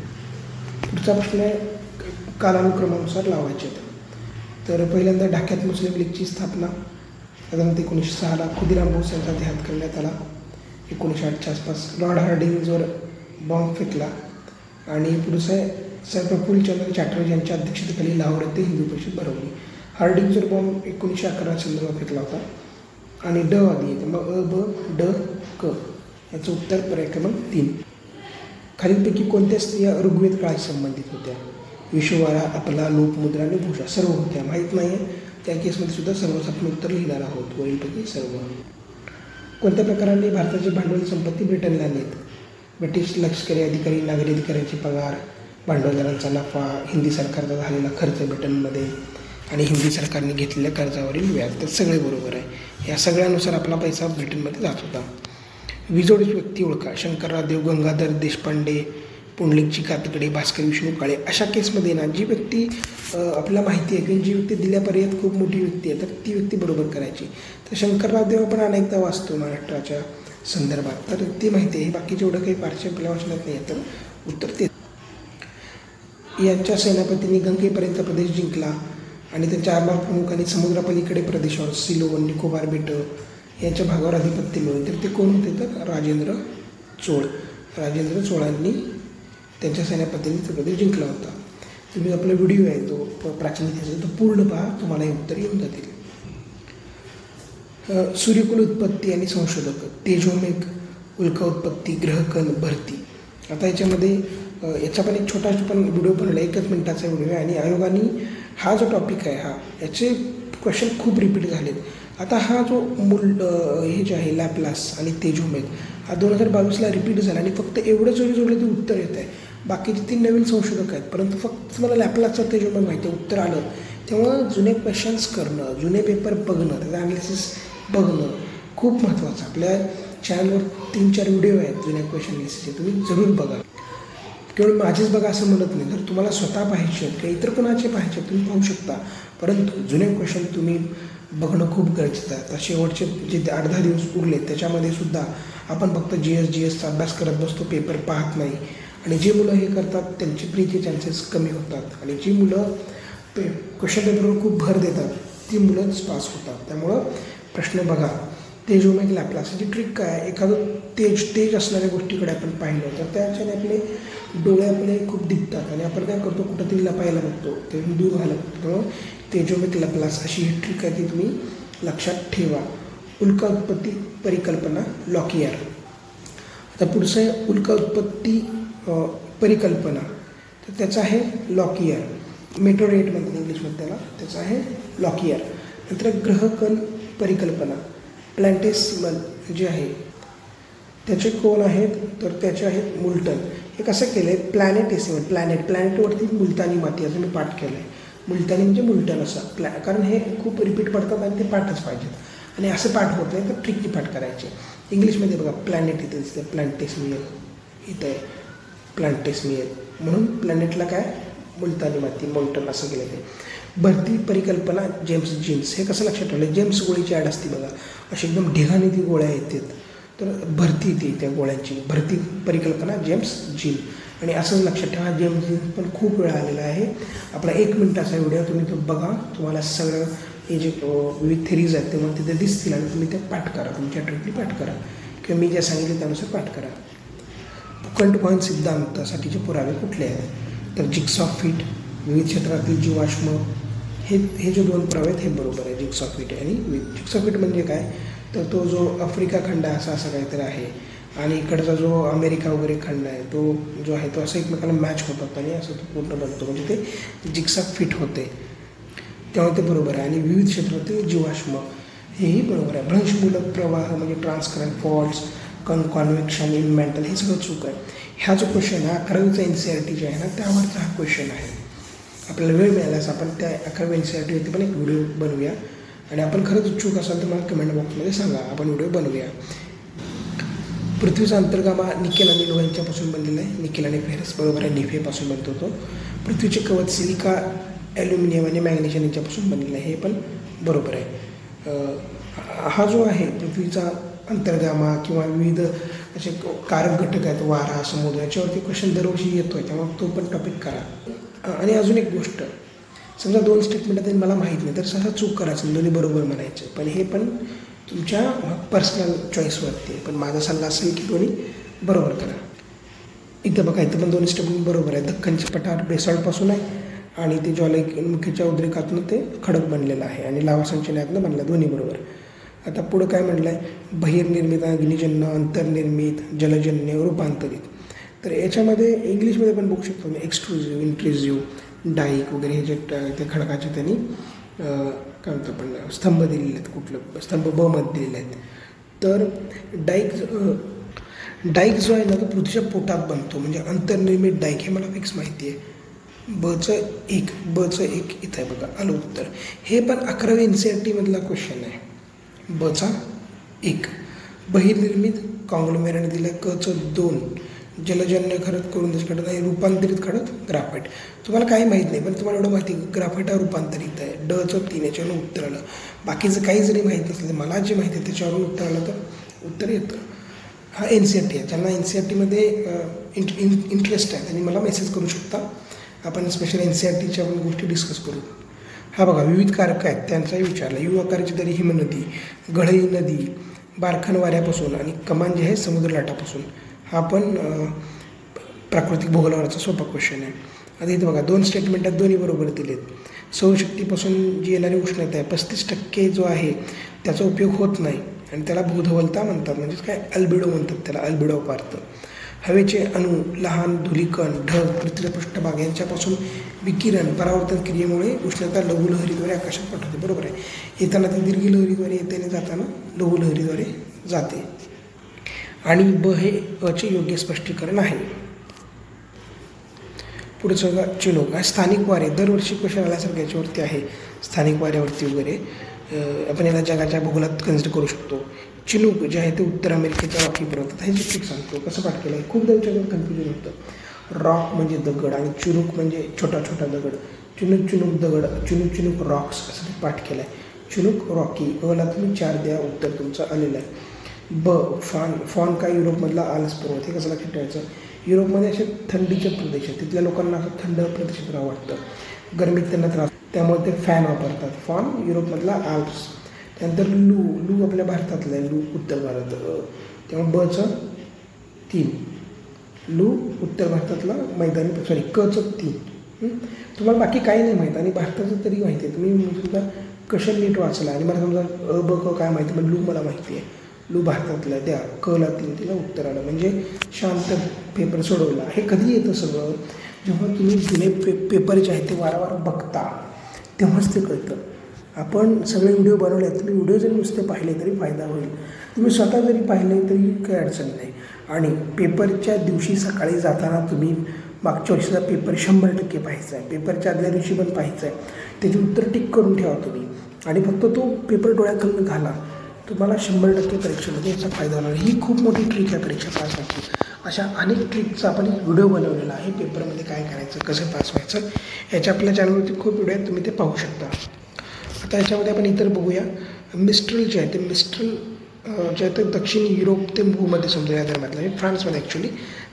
पुढचा प्रश्न आहे, कालानुक्रमानुसार लावायचे. तर पहिल्यांदा ढाक्यात मुस्लिम लीगची स्थापना साधारणतः 1906ला खुदिराम बोस यांचा देहांत करण्यात आला. 1908च्या आसपास लॉर्ड हार्डिंग्जवर बॉम्ब फेकला. आणि पुढचं आहे, सर प्रफुल्लचंद्र चॅटर्जी यांच्या अध्यक्षतेखाली लाहोर येथे हिंदू परिषद भरवली. हार्डिंग्जवर बॉम्ब 1911 चंद्रला फेकला होता. आणि ड आधी येते, मग ब ड क याचं उत्तर पर्याय क्रमांक 3. खालीलपैकी कोणत्या स्त्रिया ऋग्वेद काळाशी संबंधित होत्या? विश्ववारा, आपला, लोपमुद्रा आणि भूषा सर्व होत्या. माहीत नाही आहे, त्या केसमध्ये सुद्धा सर्वच आपण उत्तर लिहिणार आहोत. वरीलपैकी सर्व. कोणत्या प्रकाराने भारताची भांडवली संपत्ती ब्रिटनला नेत? ब्रिटिश लष्करी अधिकारी, नागरी अधिकाऱ्यांचे पगार, भांडवलदारांचा नफा, हिंदी सरकारचा झालेला खर्च ब्रिटनमध्ये आणि हिंदी सरकारने घेतलेल्या कर्जावरील व्याज. तर सगळे बरोबर आहे. या सगळ्यानुसार आपला पैसा ब्रिटनमध्ये जात होता. विजोडची व्यक्ती ओळखा. शंकरराव देव, गंगाधर देशपांडे, पुंडलिकची कातकडे, भास्कर विष्णू काळे. अशा केसमध्ये ना जी व्यक्ती आपल्याला माहिती आहे की जी व्यक्ती दिल्यापर्यंत खूप मोठी व्यक्ती आहे, तर ती व्यक्ती बरोबर करायची. तर शंकरराव देव आपण अनेकदा वाचतो महाराष्ट्राच्या संदर्भात, तर ती माहिती आहे. बाकीचे एवढं काही फारसे आपल्या वाचनात नाही आहे, तर उत्तर ते. यांच्या सेनापतींनी गंगेपर्यंत प्रदेश जिंकला आणि त्यांच्या आरमार प्रमुखांनी समुद्रापलीकडे प्रदेशावर सिलोन, निकोबार बेटं यांच्या भागावर अधिपत्य मिळवले. तर ते कोण होते? तर राजेंद्र चोळ. राजेंद्र चोळांनी त्यांच्या सेनापतींनी तो प्रदेश जिंकला होता. तुम्ही आपला व्हिडिओ आहे तो प्राचीन इतिहासाचा तो पूर्ण पहा, तुम्हाला हे उत्तर येऊन जातील. सूर्यकुल उत्पत्ती आणि संशोधक. तेजोमेघ, उल्का उत्पत्ती, ग्रहकण, भरती. आता याच्यामध्ये याचा पण एक छोटा पण व्हिडिओ बनवला, 1 मिनिटाचा व्हिडिओ आहे. आणि आयोगाने हा जो टॉपिक आहे याचे क्वेश्चन खूप रिपीट झालेत. आता हा जो हे जे आहे लॅपलास आणि तेजोमेघ हा 2022ला रिपीट झाला आणि फक्त एवढं जरी जोडलं ते उत्तर येत आहे. बाकीचे 3 नवीन संशोधक आहेत, परंतु फक्त मला लॅपलासचं तेजोमेघ माहिती आहे, उत्तर आलं. त्यामुळं जुने क्वेश्चन्स करणं, जुने पेपर बघणं, त्याचं ॲनालिसिस बघणं खूप महत्त्वाचं. आपल्या चॅनलवर 3-4 व्हिडिओ आहेत जुन्या क्वेश्चन अनालिसिसचे, तुम्ही जरूर बघा. केवळ माझेच बघा असं म्हणत नाही, जर तुम्हाला स्वतः पाहायचे आहेत किंवा इतर कोणाचे पाहायचे आहेत तुम्ही पाहू शकता, परंतु जुने क्वेश्चन तुम्ही बघणं खूप गरजेचं आहे. तर शेवटचे जे 8-10 दिवस उरले त्याच्यामध्ये सुद्धा आपण फक्त GSचा अभ्यास करत बसतो, पेपर पाहत नाही. आणि जे मुलं हे करतात त्यांचे प्रीचे चान्सेस कमी होतात आणि जी मुलं क्वेश्चन पेपरवर खूप भर देतात ती मुलंच पास होतात. त्यामुळं प्रश्न बघा. तेजोमेघ लॅपलास याची ट्रिक काय? एखादं तेज असणाऱ्या गोष्टीकडे आपण पाहिलं तर त्याच्याने आपले डोळे आपले खूप दिसतात आणि आपण काय करतो, कुठंतरी लपायला बघतो, ते दूर व्हायला बघतो. त्यामुळं तेजोमेघ लॅपलास अशी ही ट्रिक आहे ती तुम्ही लक्षात ठेवा. उल्का उत्पत्ती परिकल्पना लॉकियार. आता पुढचं आहे उल्का उत्पत्ती परिकल्पना, तर त्याचं आहे लॉकियार. मेटोरेट म्हणतात इंग्लिशमध्ये त्याला, त्याचं आहे लॉकियार. नंतर ग्रहकण परिकल्पना प्लॅन्टेसिमल जे आहे त्याचे कोण आहेत? तर त्याचे आहेत मुल्टन. हे कसं केलं आहे? प्लॅनेटेसिमल प्लॅनेटवरती मुलतानी माती असं मी पाठ केलं आहे. मुलतानी म्हणजे मुलटण असं कारण हे खूप रिपीट पडतात आणि ते पाठच पाहिजेत आणि असं पाठ होत नाही तर ट्रिकली पाठ करायचे. इंग्लिशमध्ये बघा प्लॅनेट इथं दिसतं, प्लांटेसमियर इथं आहे, प्लांटेसमियर म्हणून प्लॅनेटला काय मुलतानी माती मोल्टन असं केलं ते. भरती परिकल्पना जेम्स जीन्स. हे कसं लक्षात ठेवलं, जेम्स गोळीची ॲड असते बघा, अशी एकदम ढिगाने ती गोळ्या येतात तर भरती ती त्या गोळ्यांची भरती परिकल्पना जेम्स जीन. आणि असंच लक्षात ठेवा जेम्स जीन पण खूप वेळा आलेला आहे. आपला 1 मिनिटाचा व्हिडिओ तुम्ही तो बघा, तुम्हाला सगळं हे जे विविध थेरीज आहेत ते मला तिथे दिसतील आणि तुम्ही ते पाठ करा, तुमच्या ट्रिकली पाठ करा किंवा मी जे सांगितले त्यानुसार पाठ करा. भूखंड सिद्धांतासाठीचे पुरावे कुठले आहेत तर जिग्स ऑफ फिट, विविध क्षेत्रातील जीवाश्म, हे जे 2 पुरावे आहेत हे बरोबर आहे. जिग्स ऑफ फिट आणि जिग्स ऑफ फिट म्हणजे काय तर तो जो आफ्रिका खंड असं काहीतरी आहे आणि इकडचा जो अमेरिका वगैरे खंड आहे तो जो आहे तो असं एकमेकाला मॅच होतात आणि असं तो पूर्ण बनतो म्हणजे ते जिग्स ऑफ फिट होते, तेव्हा ते बरोबर आहे. आणि विविध क्षेत्रातील जीवाश्म हेही बरोबर आहे. भ्रंशमूलक प्रवाह म्हणजे ट्रान्सकरंट फॉल्ट्स, कॉन्व्हेक्शन इन मेंटल, हे सगळं चूक आहे. ह्या जो क्वेश्चन आहे 11वीचा NCERT जे आहे ना त्यावरचा हा क्वेश्चन आहे. आपल्याला वेळ मिळाल्यास आपण त्या 11वी NCERT वरती पण एक व्हिडिओ बनवूया आणि आपण खरंच इच्छुक असाल तर मला कमेंट बॉक्समध्ये सांगा, आपण व्हिडिओ बनवूया. पृथ्वीचा अंतर्गामा निकेल आणि लोह यांच्यापासून बनलेला आहे. निकेल आणि फेरस बरोबर आहे, निफेपासून बनतो तो. पृथ्वीचे कवच सिलिका, ॲल्युमिनियम आणि मॅग्नेशियम यांच्यापासून बनलेलं आहे, हे पण बरोबर आहे. हा जो आहे पृथ्वीचा अंतर्गामा किंवा विविध असे कारक घटक आहेत, वारा, समुद्र, याच्यावरती क्वेश्चन दरवर्षी येतो आहे, त्यामुळे तो पण टॉपिक करा. आणि अजून एक गोष्ट, समजा 2 स्टेटमेंट तरी मला माहीत नाही तर सहसा चूक करायचं, दोन्ही बरोबर म्हणायचं, पण हे पण तुमच्या पर्सनल चॉईसवरती आहे. पण माझा सल्ला असेल की दोन्ही बरोबर करा. इथं बघा, इथं पण 2 स्टेटमेंट बरोबर आहे. दख्खनचे पठार बेसॉल्टपासून आहे आणि ते ज्वालामुखीच्या उद्रेकातून ते खडक बनलेलं आहे आणि लावा संचयनातनं बनलं, दोन्ही बरोबर. आता पुढं काय म्हटलं आहे, बहिर्निर्मित, अग्निजन्य, अंतर्निर्मित, जलजन्य, रूपांतरित. तर याच्यामध्ये इंग्लिशमध्ये पण बघू शकतो मी एक्सट्रुझिव्ह, इंट्रुझिव्ह, डाईक वगैरे हे जे ते खडकाचे त्यांनी काय म्हणतो आपण स्तंभ दिलेले आहेत, कुठलं स्तंभ ब मध्ये दिलेले आहेत. तर डाईक जो आहे ना तो पृथ्वीच्या पोटात बनतो म्हणजे अंतर्निर्मित डाईक, हे मला फिक्स माहिती आहे. बचं एक इथं आहे बघा, आलं उत्तर. हे पण 11वी NCERT मधला क्वेश्चन आहे. बचा 1 बहिर्निर्मित कॉंग्लोमेरेट दिलं, कचं 2 जलजन्य खडक करून त्याच्या खडक आणि रूपांतरित खडक ग्राफाईट. तुम्हाला काही माहीत नाही पण तुम्हाला एवढं माहिती ग्राफाईट हा रूपांतरित आहे. डचं 3 याच्यावरून उत्तर आलं. बाकीचं काही जरी माहीत नसलं मला जे माहिती आहे त्याच्यावरून उत्तर आलं तर उत्तर येतं. हा NCERT आहे, ज्यांना NCERTमध्ये इंटरेस्ट आहे त्यांनी मला मेसेज करू शकता, आपण स्पेशल NCERTच्या पण गोष्टी डिस्कस करू. हा बघा, विविध कारक आहेत त्यांचाही विचारला. यू आकाराची दरी हिमनदी, गळई नदी, बारखान वाऱ्यापासून आणि कमान जे आहे समुद्र लाटापासून. हा पण प्राकृतिक भूगोलावरचा सोपा क्वेश्चन आहे. आता इथं बघा 2 स्टेटमेंट आहेत, दोन्ही बरोबर दिलेत. सौरशक्तीपासून जी येणारी उष्णता आहे 35% जो आहे त्याचा उपयोग होत नाही आणि त्याला भूधवलता म्हणतात, म्हणजेच काय अल्बिडो म्हणतात त्याला, अल्बिडो पारतं. हवेचे अणू, लहान धुलीकण, ढग, पृथ्वी पृष्ठभाग यांच्यापासून विकिरण परावर्तन क्रियेमुळे उष्णता लघुलहरीद्वारे आकाशात पाठवते. बरोबर आहे. येताना ती दीर्घ लहरीद्वारे येते आणि जाताना लघुलहरीद्वारे जाते. आणि ब हे अचे योग्य स्पष्टीकरण आहे. पुढे सगळं चिनूक स्थानिक वारे, दरवर्षी क्वेश्चन आल्यासारखं याच्यावरती आहे, स्थानिक वाऱ्यावरती वगैरे आपण याला जगाच्या भूगोलात कन्सिडर करू शकतो. चिनूक जे आहे ते उत्तर अमेरिकेच्या रॉकी पर्वतात, हे जे ठीक सांगतो कसं पाठ केलं आहे. खूपदा याच्यावर कन्फ्युजन होतं. रॉक म्हणजे दगड आणि चिनूक म्हणजे छोटा छोटा दगड. चिनूक दगड, चिनूक रॉक्स असं ते पाठ केलं आहे. Chinook Rocky. अला तुम्ही 4 द्या, उत्तर तुमचं आलेलं आहे. ब फॉन काय युरोपमधला आल्प्स पर्वत, हे कसं लक्षात ठेवायचं. युरोपमध्ये असे थंडीचे प्रदेश आहेत, तिथल्या लोकांना असं थंड प्रदेशात राहावं वाटतं, गरमीत त्यांना त्रास, त्यामुळे ते फॅन वापरतात. फॉन युरोपमधला आल्प्स. त्यानंतर लू आपल्या भारतातलं आहे, लू उत्तर भारत, त्यामुळे बचं 3 लू उत्तर भारतातला मैदानी, कचं 3. तुम्हाला बाकी काही नाही माहीत आणि भारताचं तरी माहिती आहे. तुम्ही सुद्धा क्वेश्चन नीट वाचला आणि मला समजा ब क काय माहिती, पण लू मला माहिती आहे, लू भारतातला आहे, त्या कला 3 तिला उत्तर आलं, म्हणजे शांत पेपर सोडवला. हे कधी येतं सगळं, जेव्हा तुम्ही जुने पेपर जे आहेत ते वारंवार बघता तेव्हाच ते कळतं. आपण सगळे व्हिडिओ बनवले आहेत, तुम्ही व्हिडिओ जरी नुसते पाहिले तरी फायदा होईल. तुम्ही स्वतः जरी पाहिले तरी काही अडचण नाही. आणि पेपरच्या दिवशी सकाळी जाताना तुम्ही मागच्या वर्षीचा पेपर 100% पाहायचा आहे, पेपरच्या आदल्या दिवशी पण पाहायचं आहे, त्याची उत्तर टिक करून ठेवा तुम्ही आणि फक्त तो पेपर डोळ्याखालून घाला, तुम्हाला 100% परीक्षेमध्ये याचा फायदा होणार. ही खूप मोठी ट्रिक आहे परीक्षा पास व्हायची. अशा अनेक ट्रिकचा आपण एक व्हिडिओ बनवलेला आहे, पेपरमध्ये काय करायचं, कसं पास व्हायचं, याच्या आपल्या चॅनलवरती खूप व्हिडिओ आहेत, तुम्ही ते पाहू शकता. आता याच्यामध्ये आपण इतर बघूया. मिस्ट्रल जे आहे ते मिस्ट्रल जे आहे ते दक्षिण युरोप ते भूमध्य समुद्र या दरम्यानला आहे, फ्रान्समध्ये ॲक्च्युली.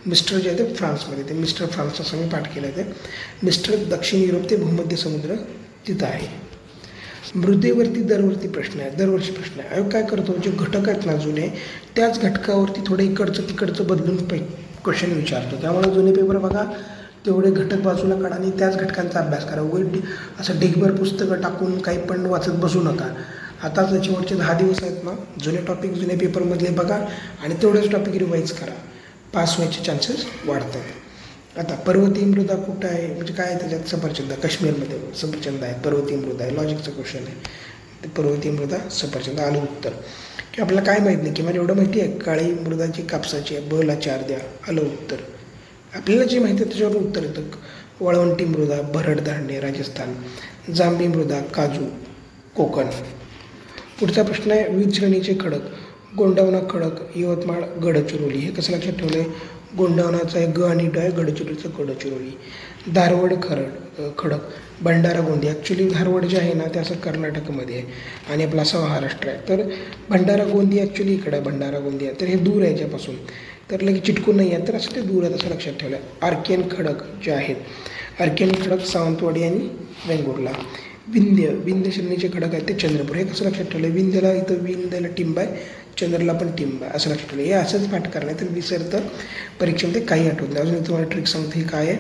मिस्ट्रल जे आहे ते फ्रान्समध्ये, ते मिस्टर फ्रान्सचा सगळं पाठ केलं आहे. ते मिस्टर दक्षिण युरोप ते भूमध्य समुद्र तिथं आहे. मृदेवरती दरवर्षी प्रश्न आहे. आयोग काय करतो, जे घटक आहेत ना जुने, त्याच घटकावरती थोडं इकडचं तिकडचं बदलून क्वेश्चन विचारतो. त्यामुळे जुने पेपर बघा, तेवढे घटक बाजूला काढा आणि त्याच घटकांचा अभ्यास करा. असं ढिगभर पुस्तकं टाकून काही पण वाचत बसू नका. आता त्याच्यावरचे 10 दिवस आहेत ना, जुने टॉपिक जुने पेपरमधले बघा आणि तेवढेच टॉपिक रिवाईज करा, पास व्हायचे चान्सेस वाढतात. आता पर्वतीय मृदा कुठं आहे, म्हणजे काय आहे त्याच्यात, सफरचंद, काश्मीरमध्ये सफरचंद आहे, पर्वतीय मृदा आहे, लॉजिकचं क्वेश्चन आहे. ते पर्वतीय मृदा सफरचंद आलं उत्तर. की आपल्याला काय माहीत नाही, किंवा एवढं माहिती आहे काळी मृदाची कापसाची आहे, बला 4 द्या, आलं उत्तर. आपल्याला जे माहिती आहे त्याच्यावर उत्तर येतं. वाळवंटी मृदा, भरड धान्य, राजस्थान. जांभी मृदा, काजू, कोकण. पुढचा प्रश्न आहे वीज श्रेणीचे खडक. गोंडवना खडक, यवतमाळ, गडचिरोली. हे कसं लक्षात ठेवलं आहे, गोंडवनाचा आहे ग आणि ड आहे, गडचिरोलीचं गडचिरोली. धारवड खडक, भंडारा गोंदिया. ॲक्च्युली धारवड जे आहे ना ते असं कर्नाटकमध्ये आहे आणि आपला असं महाराष्ट्र आहे. तर भंडारा गोंदिया ॲक्च्युली इकडं आहे, भंडारा गोंदिया. तर हे दूर आहे याच्यापासून, तर लगेच चिटकून नाही आहे, तर असं ते दूर आहे, असं लक्षात ठेवलं आहे. आर्कियन खडक जे आहेत, आर्कियन खडक सावंतवाडी आणि वेंगुर्ला. विंध्य श्रेणीचे खडक आहेत ते चंद्रपूर. हे कसं लक्षात ठेवलं, विंध्यला इथं विंध्यला टिंब आहे, चंद्रला पण टिंब आहे, असं लक्षात ठेवलं. हे असंच पाठ करणार, तर विसरतं परीक्षेमध्ये काही आठवत नाही. अजून तुम्हाला ट्रिक सांगते ही काय आहे,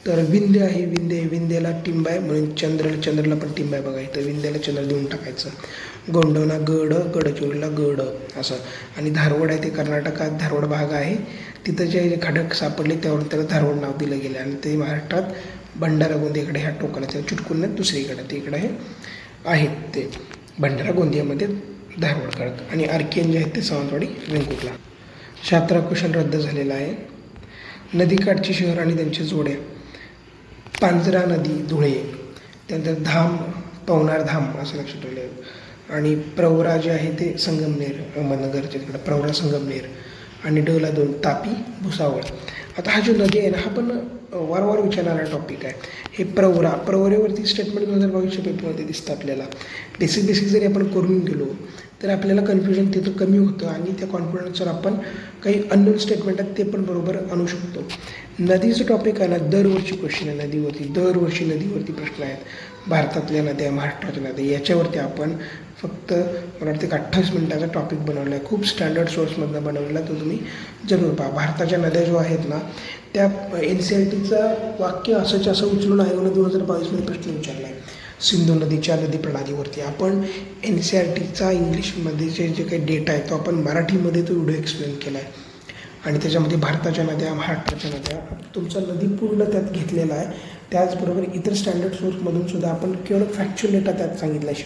तर विंध्य आहे, विंध्यला टिंब आहे म्हणून चंद्रला पण टिंब आहे बघा, इथं विंध्याला चंद्र देऊन टाकायचं. गोंडवना गड, गडचिरोलीला गड असं. आणि धारवड आहे ते कर्नाटकात धारवड भाग आहे, तिथं जे खडक सापडले त्यावरून त्याला धारवड नाव दिलं गेलं. आणि ते महाराष्ट्रात भंडारा गोंदियाकडे ह्या टोकाला, त्याला चुटकून नाही दुसरीकडे, ते इकडे हे आहेत ते भंडारा गोंदियामध्ये धारवड खडक. आणि आर्कियन जे आहेत ते सावंतवाडी वेंगुर्ला. शात्रा क्वेश्चन रद्द झालेला आहे. नदीकाठची शहर आणि त्यांच्या जोड्या. पांजरा नदी, धुळे. त्यानंतर धाम, पवनार धाम असं लक्षात ठेवलं आहे. आणि प्रवरा जे आहे ते संगमनेर, अहमदनगरच्या तिकडं प्रवरा संगमनेर. आणि डला 2 तापी, भुसावळ. आता हा जो नदी आहे ना, हा पण वारंवार विचारणारा टॉपिक आहे. हे प्रवरेवरती स्टेटमेंट 2022च्या पेपरमध्ये दिसतं आपल्याला. बेसिक जरी आपण करून गेलो तर आपल्याला कन्फ्युजन तिथं कमी होतं आणि त्या कॉन्फिडन्सवर आपण काही अननोन स्टेटमेंट आहेत ते पण बरोबर आणू शकतो. नदीचं टॉपिक आहे ना, दरवर्षी क्वेश्चन आहे दरवर्षी नदीवरती प्रश्न आहेत. भारतातल्या नद्या, महाराष्ट्राच्या नद्या, याच्यावरती आपण फक्त मला वाटतं 28 मिनिटाचा टॉपिक बनवला आहे. खूप स्टँडर्ड सोर्समधनं बनवलेला, तो तुम्ही जरूर पहा. भारताच्या नद्या जो आहेत ना, त्या NCERTचं वाक्य असं उचलून आयोगानं 2022मध्ये प्रश्न विचारला आहे. सिंधू नदीच्या नदी प्रणालीवरती आपण NCERTचा इंग्लिशमध्ये जे काही डेटा आहे तो आपण मराठीमध्ये तो व्हिडिओ एक्सप्लेन केला आहे. आणि त्याच्यामध्ये भारताच्या नद्या, महाराष्ट्राच्या नद्या, तुमचा नदी पूर्ण त्यात घेतलेला आहे. त्याचबरोबर इतर स्टँडर्ड सोर्समधून सुद्धा आपण केवळ फॅक्च्युअल डेटा त्यात सांगितला आहे.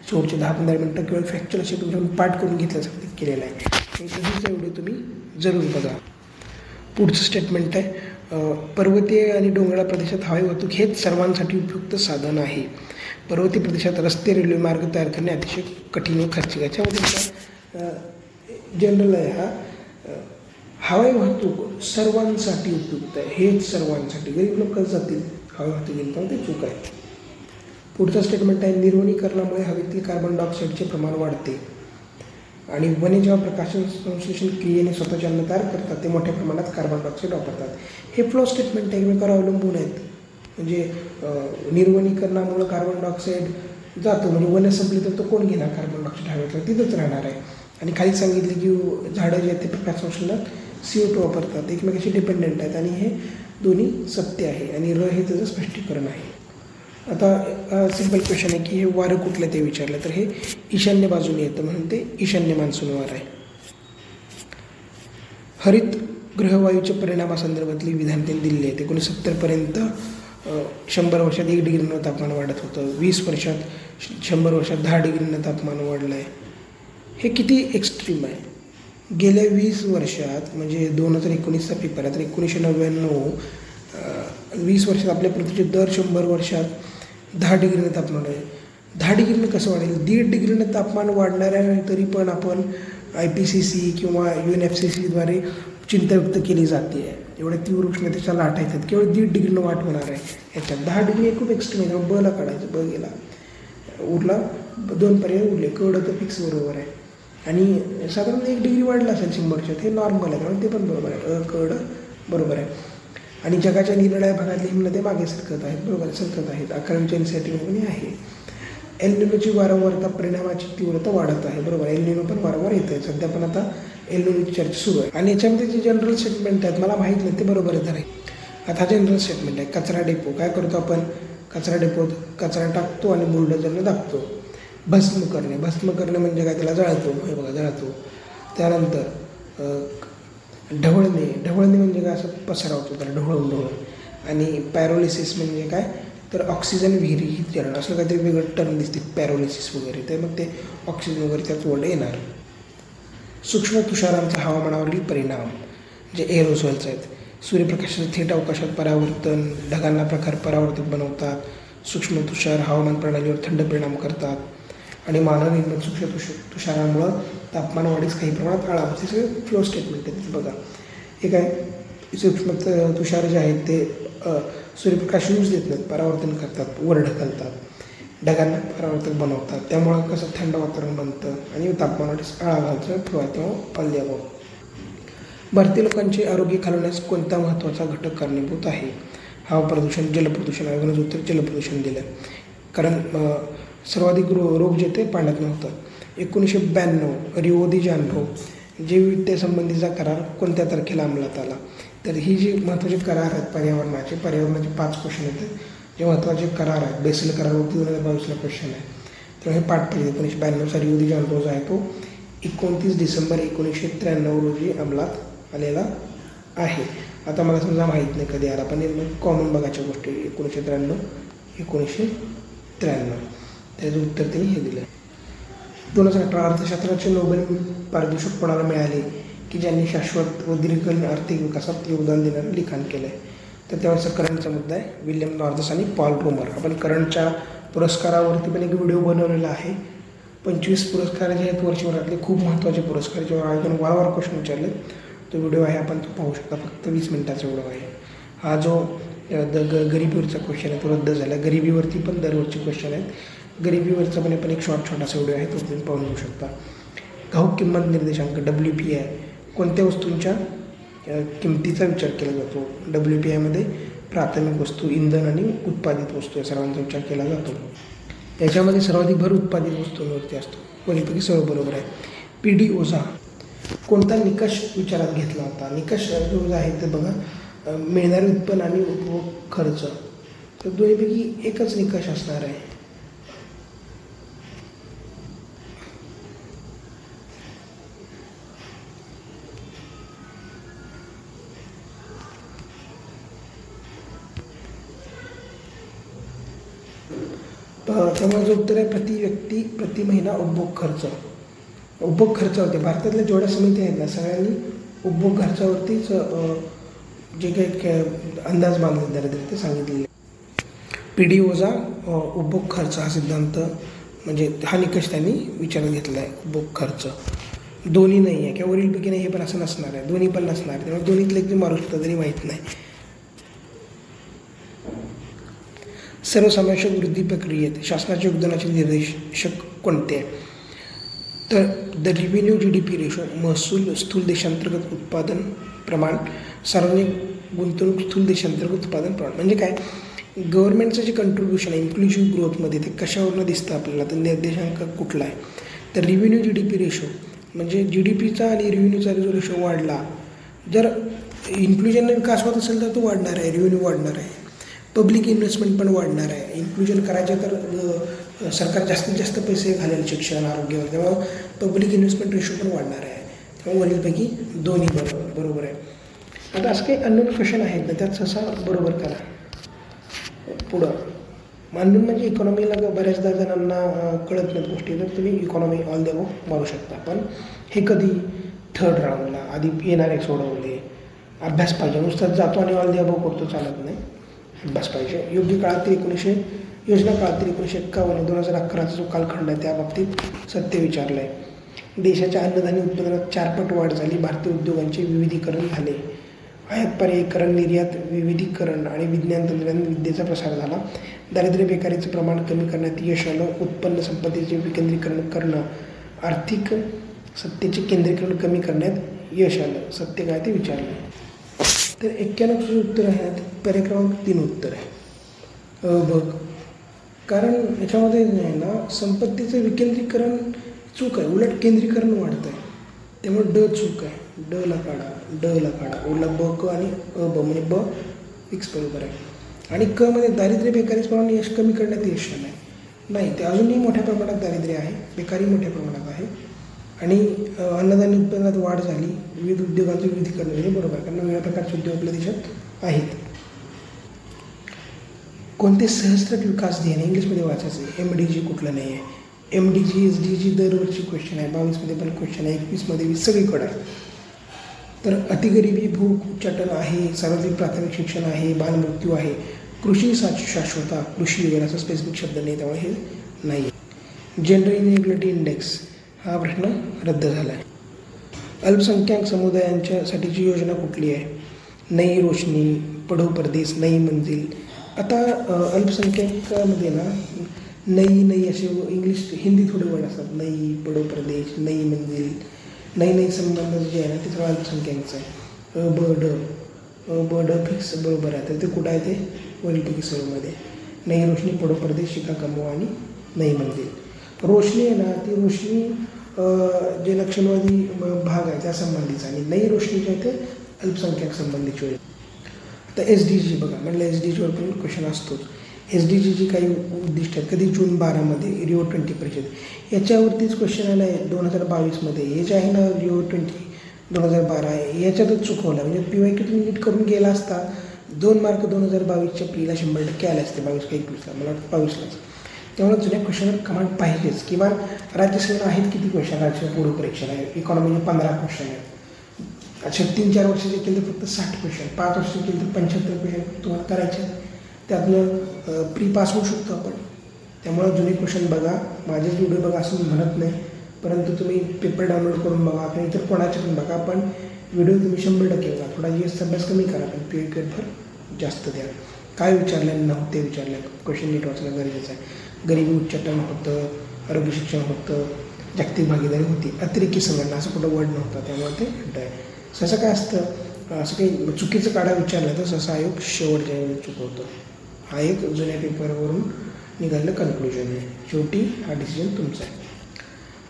शेवटचे 10-15 मिनटं केवळ फॅक्च्युअल असे तुमच्याकडून पाठ करून घेतल्यासारखं केलेलं आहे. तसंच व्हिडिओ तुम्ही जरूर बघा. पुढचं स्टेटमेंट आहे पर्वतीय आणि डोंगराळ प्रदेशात हवाई वाहतूक हेच सर्वांसाठी उपयुक्त साधन आहे. पर्वतीय प्रदेशात रस्ते, रेल्वे मार्ग तयार करणे अतिशय कठीण व खर्चिक. याच्यामध्ये जनरल आहे हा, हवाई वाहतूक सर्वांसाठी उपयुक्त आहे, हेच सर्वांसाठी. गरीब लोक जातील हवाई वाहतुकीने, पण ते चूक आहे. पुढचं स्टेटमेंट आहे निर्वनीकरणामुळे हवेतील कार्बन डायऑक्साईडचे प्रमाण वाढते आणि वने जेव्हा प्रकाशन संश्लेषण क्रियेने स्वतःचे अन्न तयार करतात ते मोठ्या प्रमाणात कार्बन डायऑक्साईड वापरतात. हे फ्लो स्टेटमेंट एकमेकावर अवलंबून आहेत. म्हणजे निर्वनीकरणामुळे कार्बन डायऑक्साईड जातो, म्हणजे वने संपली तर तो कोण घेणार कार्बन डायऑक्साईड हवेतलं, तिथंच राहणार आहे. आणि खाली सांगितले की झाडं जे आहेत ते प्रकाश संश्लेषणात CO2 वापरतात, एकमेकाशी डिपेंडंट आहेत आणि हे दोन्ही सत्य आहे. आणि हे त्याचं स्पष्टीकरण आहे. आता सिंपल क्वेश्चन आहे की हे वारं कुठलं ते विचारलं, तर हे ईशान्य बाजूने येतं म्हणून ते ईशान्य मान्सून वारं आहे. हरित ग्रहवायूच्या परिणामासंदर्भातली विधान त्यांनी दिलेली आहेत. 1970पर्यंत 100 वर्षात 1 डिग्रीनं तापमान वाढत होतं, 20 वर्षात 100 वर्षात 10 डिग्रीनं तापमान वाढलं आहे. हे किती एक्स्ट्रीम आहे. गेल्या 20 वर्षात म्हणजे 2019चा पेपर आहे, तर 1999 20 वर्षात आपल्या पृथ्वीचे दर 100 वर्षात 10 डिग्रीने तापमान वाढेल. 10 डिग्रीनं कसं वाढेल? 1.5 डिग्रीनं तापमान वाढणाऱ्या तरी पण आपण IPCC किंवा UNFCCद्वारे चिंता व्यक्त केली जाते आहे. एवढ्या तीव्र उष्णतेच्या लाटा येतात, केवळ 1.5 डिग्रीनं वाढ होणार आहे याच्यात. 10 डिग्री खूप एक्स्ट्रीम आहे. बला काढायचं, ब गेला, उरला 2 पर्याय उरले. कड तर फिक्स बरोबर आहे, आणि साधारण 1 डिग्री वाढला असेल 100 वर्षात, हे नॉर्मल आहे, त्यामुळे ते पण बरोबर आहे. कड बरोबर आहे. आणि जगाच्या निरनिराळ्या भागातली हिमनद्या मागे सरकत आहेत, बरोबर सरकत आहेत. 11वीच्या NCERT आहे. एल निनोची वारंवारता परिणामाची तीव्रता वाढत आहे, बरोबर. एल निनो पण वारंवार येत आहे. सध्या पण आता एल निनोची चर्चा सुरू आहे. आणि याच्यामध्ये जे जनरल स्टेटमेंट आहेत मला माहीत नाही, ते बरोबर आहे. आता जनरल स्टेटमेंट आहे. कचरा डेपो काय करतो आपण? कचरा डेपोत कचरा टाकतो आणि बुलडोझरने दाबतो. भस्म करणे म्हणजे काय? त्याला जळतो, हे बघा जळतो. त्यानंतर ढवळणे म्हणजे काय? असं पसरवतो त्याला ढवळून. आणि पॅरोलिसिस म्हणजे काय? तर ऑक्सिजन विरहित जळण, असं काहीतरी वेगळं टर्म दिसते, पॅरोलिसिस वगैरे. तर मग ते ऑक्सिजन वगैरे त्यात वर्ड येणार. सूक्ष्म तुषारांचा हवामानावरील परिणाम जे एरोसोल्स आहेत. सूर्यप्रकाशाचं थेट अवकाशात परावर्तन ढगांना प्रखर परावर्तक बनवतात. सूक्ष्म तुषार हवामान प्रणालीवर थंड परिणाम करतात, आणि मानवनिर्मित सूक्ष्म तुषारामुळं तापमान वाढीस काही प्रमाणात आळा बसते. सगळे फ्लो स्टेटमेंट आहेत बघा. हे काय? सूक्ष्म तुषार जे आहेत ते सूर्यप्रकाश यूज देत नाहीत, परावर्तन करतात, वर ढकलतात, ढगांना परावर्तक बनवतात. त्यामुळं कसं थंड वातावरण बनतं आणि तापमान वाढीस आळा घालतं किंवा ऑल द अबव. भारतीय लोकांचे आरोग्य खालवण्यास कोणता महत्त्वाचा घटक कारणीभूत आहे? हवा प्रदूषण, जलप्रदूषण. आयोगानं उत्तर जलप्रदूषण दिलं, कारण सर्वाधिक रोग जे ते पाण्यातनं होतात. 1992 रिओ दी जानेरो जैवविविधतेसंबंधीचा करार कोणत्या तारखेला अंमलात आला? तर ही जी महत्त्वाचे करार आहेत पर्यावरणाचे 5 क्वेश्चन येतात. जे महत्त्वाचे करार आहेत, बेसल करारावरती 2022ला क्वेश्चन आहे, तेव्हा हे पाठ पाहिजे. 1992चा रिओ दी जानेरो जो आहे तो 29 डिसेंबर 1993 रोजी अंमलात आलेला आहे. आता मला समजा माहीत नाही कधी आला, पण कॉमन बघायच्या गोष्टी 1993 त्याचं उत्तर त्यांनी हे दिलं. 2018 अर्थशास्त्राचे नोबेल पारितोषिक कोणाला मिळाले? की ज्यांनी शाश्वत व दीर्घकालीन आर्थिक विकासात योगदान देणारं लिखाण केलं आहे. तर त्यावेळेचा करंटचा मुद्दा आहे विल्यम नॉर्थस आणि पॉल रोमर. आपण करंटच्या पुरस्कारावरती पण एक व्हिडिओ बनवलेला आहे. 25 पुरस्कार जे आहेत वर्षभरातले खूप महत्त्वाचे पुरस्कार, जेव्हा आयोगाने वारंवार क्वेश्चन विचारले, तो व्हिडिओ आहे, आपण तो पाहू शकता. फक्त 20 मिनिटाचा व्हिडिओ आहे हा. जो गरिबीवरचा क्वेश्चन आहे तो रद्द झाला. गरिबीवरती पण दररोजचे क्वेश्चन आहेत. गरिबीवरचा पण आपण एक छोटासा व्हिडिओ आहे, तो तुम्ही पाहून घेऊ शकता. घाऊक किंमत निर्देशांक WPI कोणत्या वस्तूंच्या किमतीचा विचार केला जातो? WPIमध्ये प्राथमिक वस्तू, इंधन आणि उत्पादित वस्तू या सर्वांचा विचार केला जातो. याच्यामध्ये सर्वाधिक भर उत्पादित वस्तूंवरती असतो. वरीपैकी सर्व बरोबर आहे. PD ओझा कोणता निकष विचारात घेतला होता? निकष जो आहे ते बघा, मिळणारे उत्पन्न आणि उपभोग खर्च. तर दोन्हीपैकी एकच निकष असणार आहे. त्यामुळे जो उत्तर आहे प्रति व्यक्ती प्रति महिना उपभोग खर्च. उपभोग खर्चावरती भारतातल्या जेवढ्या समिती आहेत ना, सगळ्यांनी उपभोग खर्चावरतीच जे काही अंदाज बांधले ते सांगितलेले. PD ओझा उपभोग खर्च हा सिद्धांत म्हणजे हा निकष त्यांनी विचारात घेतला आहे. उपभोग खर्च दोन्ही नाही आहे किंवा वरीलपैकी नाही, हे पण असं नसणार आहे, दोन्ही पण नसणार आहे. त्यामुळे दोन्हीतले एक मारू शकता तरी माहीत नाही. सर्वसमावेशक वृद्धी प्रक्रियेत शासनाच्या योगदानाचे निर्देशक कोणते आहे? तर द रिव्हेन्यू GDP रेशो, महसूल स्थूल देशांतर्गत उत्पादन प्रमाण, सार्वजनिक गुंतवणूक स्थूल देशांतर्गत उत्पादन प्रमाण. म्हणजे काय? गव्हर्नमेंटचं जे कंट्रीब्युशन आहे इन्क्लुझिव्ह ग्रोथमध्ये ते कशावरनं दिसतं आपल्याला? तर निर्देशांक कुठला आहे? तर रिव्हेन्यू GDP रेशो म्हणजे GDPचा आणि रिव्हेन्यूचा जो रेशो वाढला, जर इन्क्लुजनने विकास होत असेल तर तो वाढणार आहे, रिव्हेन्यू वाढणार आहे. पब्लिक इन्व्हेस्टमेंट पण वाढणार आहे. इन्क्लुजन करायचे तर सरकार जास्तीत जास्त पैसे घालेल शिक्षण, आरोग्यावर, तेव्हा पब्लिक इन्व्हेस्टमेंट रेशो पण वाढणार आहे. तेव्हा वरीलपैकी दोन्ही बरोबर आहे. आता असं काही अननोन क्वेश्चन आहेत ना, त्यात ससा बरोबर करा. पुढं अननोन म्हणजे इकॉनॉमीला बऱ्याचदा जणांना कळत नाहीत गोष्टी, तर तुम्ही इकॉनॉमी ऑल द अबव मारू शकता. पण हे कधी 3rd राऊंडला आधी येणारे सोडवले अभ्यास पाहिजे, नुसतं जातो आणि ऑल दी अबव करतो चालत नाही, अभ्यास पाहिजे. योग्य काळात योजना काळातील 1951 2011चा जो कालखंड आहे त्या बाबतीत सत्य विचारलं आहे. देशाच्या अन्नधान्य उत्पादनात 4 पट वाढ झाली. भारतीय उद्योगांचे विविधीकरण झाले. आयात पर्यायीकरण, निर्यात विविधीकरण आणि विज्ञान तंत्रज्ञान विद्येचा प्रसार झाला. दारिद्र्य बेकारीचं प्रमाण कमी करण्यात यश आलं. उत्पन्न संपत्तीचे विकेंद्रीकरण करणं, आर्थिक सत्तेचे केंद्रीकरण कमी करण्यात यश आलं. सत्य काय ते विचारलं. तर 91चं उत्तर आहे, पर्याय क्रमांक 3 उत्तर आहे. बघ, कारण याच्यामध्ये आहे ना संपत्तीचं विकेंद्रीकरण चूक आहे, उलट केंद्रीकरण वाढतं आहे. त्यामुळे ड चूक आहे. ड ला काढा, ओला ब क आणि ब म्हणजे ब फिक्स बरोबर आहे. आणि क मध्ये दारिद्र्य बेकारीचं प्रमाण यश कमी करण्यात यश आलं आहे. नाही, ते अजूनही मोठ्या प्रमाणात दारिद्र्य आहे, बेकारी मोठ्या प्रमाणात आहे. आणि अन्नधान्य उत्पादनात वाढ झाली. विविध उद्योगांचं विविधीकरण झाले, बरोबर, कारण वेगळ्या प्रकारचे उद्योग आपल्या देशात आहेत. कोणते सहस्त्रक विकास ध्येय इंग्लिशमध्ये वाचायचं. MDG कुठलं नाही आहे. MDG SDG दरवर्षी क्वेश्चन आहे. 22मध्ये पण क्वेश्चन आहे, 21मध्ये 20 सगळीकडे आहे. तर अतिगरिबी, भूक उच्चाटन आहे, सार्वत्रिक प्राथमिक शिक्षण आहे, बालमृत्यू आहे, कृषी शाश्वता, कृषी वगैरे असा स्पेसिफिक शब्द नाही, त्यामुळे हे नाही. जेंडर इनइक्वॅलिटी इंडेक्स हा प्रश्न रद्द झाला आहे. अल्पसंख्याक समुदायांच्यासाठीची योजना कुठली आहे. नई रोशनी, पढो परदेस, नई मंजिल. आता अल्पसंख्याकामध्ये ना नई असे इंग्लिश हिंदी थोडे वर्ड असतात. नई, पढो परदेश, नई मंजिल, नई संबंध जे आहे ना ते सगळं अल्पसंख्याकाचं आहे. ब ड फिक्स बरोबर आहे. तर ते कुठं आहे ते वैयक्तिक सर्वमध्ये. नई रोशनी, पढो परदेश, शिका कमवा आणि नई मंजिल. रोशनी आहे ना, ती रोशनी जे नक्षलवादी भाग आहे त्या संबंधीचा, आणि नई रोशनी जे आहे ते अल्पसंख्याक संबंधीची होईल. आता SDG बघा, म्हणलं SDGवर पण क्वेश्चन असतोच. SDGची काही उद्दिष्ट आहेत. कधी जून 12मध्ये रिओ 20 परिषद याच्यावरतीच क्वेश्चन आला आहे 2022मध्ये. हे जे आहे ना रिओ 2012 आहे याच्यातच चुकवलं. म्हणजे PYQ तुम्ही नीट करून गेला असता 2 मार्क 2022च्या प्रीला 100% आले असते. 22 का 21ला, मला वाटतं 22लाच. त्यामुळे जुन्या क्वेश्चनवर कमांड पाहिजेच. किमान राज्यसेवेला आहेत किती क्वेश्चन, राज्य पूर्व परीक्षा आहे. इकॉनॉमीचे 15 क्वेश्चन आहेत. अच्छा, 3-4 वर्षाचे केले तर फक्त 60 क्वेश्चन, 5 वर्षाचे केले तर 75 क्वेश्चन तुम्हाला करायचे. त्यातनं प्री पास होऊ शकतो आपण. त्यामुळं जुने क्वेश्चन बघा, माझेच व्हिडिओ बघा असं मी म्हणत नाही, परंतु तुम्ही पेपर डाउनलोड करून बघा किंवा इतर कोणाचे पण बघा, पण व्हिडिओ तुम्ही 100% बघा. थोडा GSचा अभ्यास कमी करा, पण PYQवर जास्त द्या. काय विचारलं नव्हते विचारलं, क्वेश्चन नीट वाचणं गरजेचं आहे. गरिबी उच्चाटन होतं, आरोग्य शिक्षण होतं, जागतिक भागीदारी होती, अतिरेकी संघटना असं कुठं वर्ड नव्हता, त्यामुळे ते हट्ट आहे. सहसा काय असतं, असं काही चुकीचं काढा विचारलं तर सहसा आयोग शेवटच्या वेळी चुकवतो. हा एक जुन्या पेपरवरून निघालेलं कन्क्लुजन आहे. शेवटी हा डिसिजन तुमचा आहे.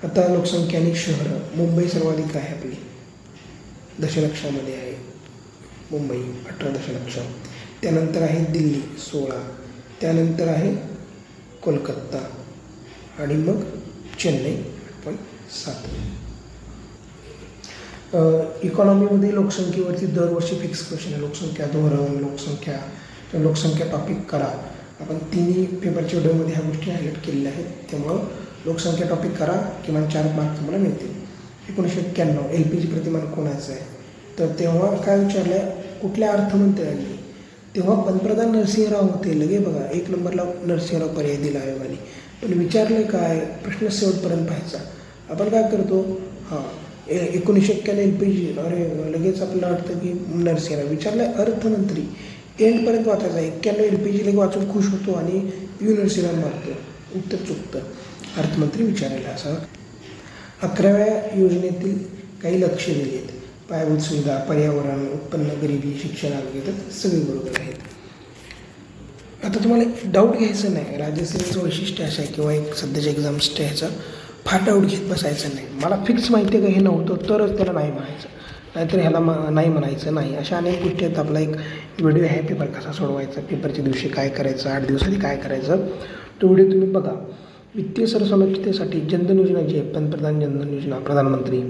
आता लोकसंख्या आणि शहरं. मुंबई सर्वाधिक आहे आपली, दशलक्षामध्ये आहे. मुंबई 18 दशलक्ष. त्यानंतर आहे दिल्ली 16. त्यानंतर आहे कोलकाता आणि मग चेन्नई 8.7. इकॉनॉमीमध्ये लोकसंख्येवरती दरवर्षी फिक्स क्वेश्चन आहे. लोकसंख्या धोरण, लोकसंख्या टॉपिक करा. आपण तिन्ही पेपरच्या व्हिडिओमध्ये ह्या गोष्टी हायलाईट केलेल्या आहेत. त्यामुळं लोकसंख्या टॉपिक करा, किमान 4 मार्क तुम्हाला मिळतील. 1991 LPG प्रतिमान कोणाचं आहे. तर तेव्हा काय विचारलं आहे, कुठल्या अर्थमंत्र्यांनी. तेव्हा पंतप्रधान नरसिंहराव होते. लगे बघा 1 नंबरला नरसिंहराव पर्याय दिला आयोगाने. पण विचारलं काय, प्रश्न शेवटपर्यंत पाहायचा. आपण काय करतो, 1991 LPG, अरे लगेच आपल्याला वाटतं की नरसिंहराव. विचारलं अर्थमंत्री, एंडपर्यंत वाचायचा. 91 LPG लगे वाचून खुश होतो आणि नरसिंहराव मारतो, उत्तर चुकतं. अर्थमंत्री विचारायला. असं 11व्या योजनेतील काही लक्ष्य दिली आहेत. पायाभूत सुविधा, पर्यावरण, उत्पन्न, गरिबी, शिक्षण, आरोग्य, तर सगळी बरोबर आहेत. आता तुम्हाला डाऊट घ्यायचं नाही. राज्यसेवेचं वैशिष्ट्य असं आहे किंवा एक सध्याच्या एक्झाम्सचं ह्याचं फार डाऊट घेत बसायचं नाही. मला फिक्स माहिती आहे का हे नव्हतं तरच त्याला नाही म्हणायचं, नाहीतर ह्याला नाही म्हणायचं नाही. अशा अनेक गोष्टी आहेत. आपला एक व्हिडिओ आहे पेपर कसा सोडवायचा, पेपरच्या दिवशी काय करायचं, 8 दिवस आधी काय करायचं, तो व्हिडिओ तुम्ही बघा. वित्तीय सर्वसमावेशतेसाठी जनधन योजना जी आहे, पंतप्रधान जनधन योजना, प्रधानमंत्री,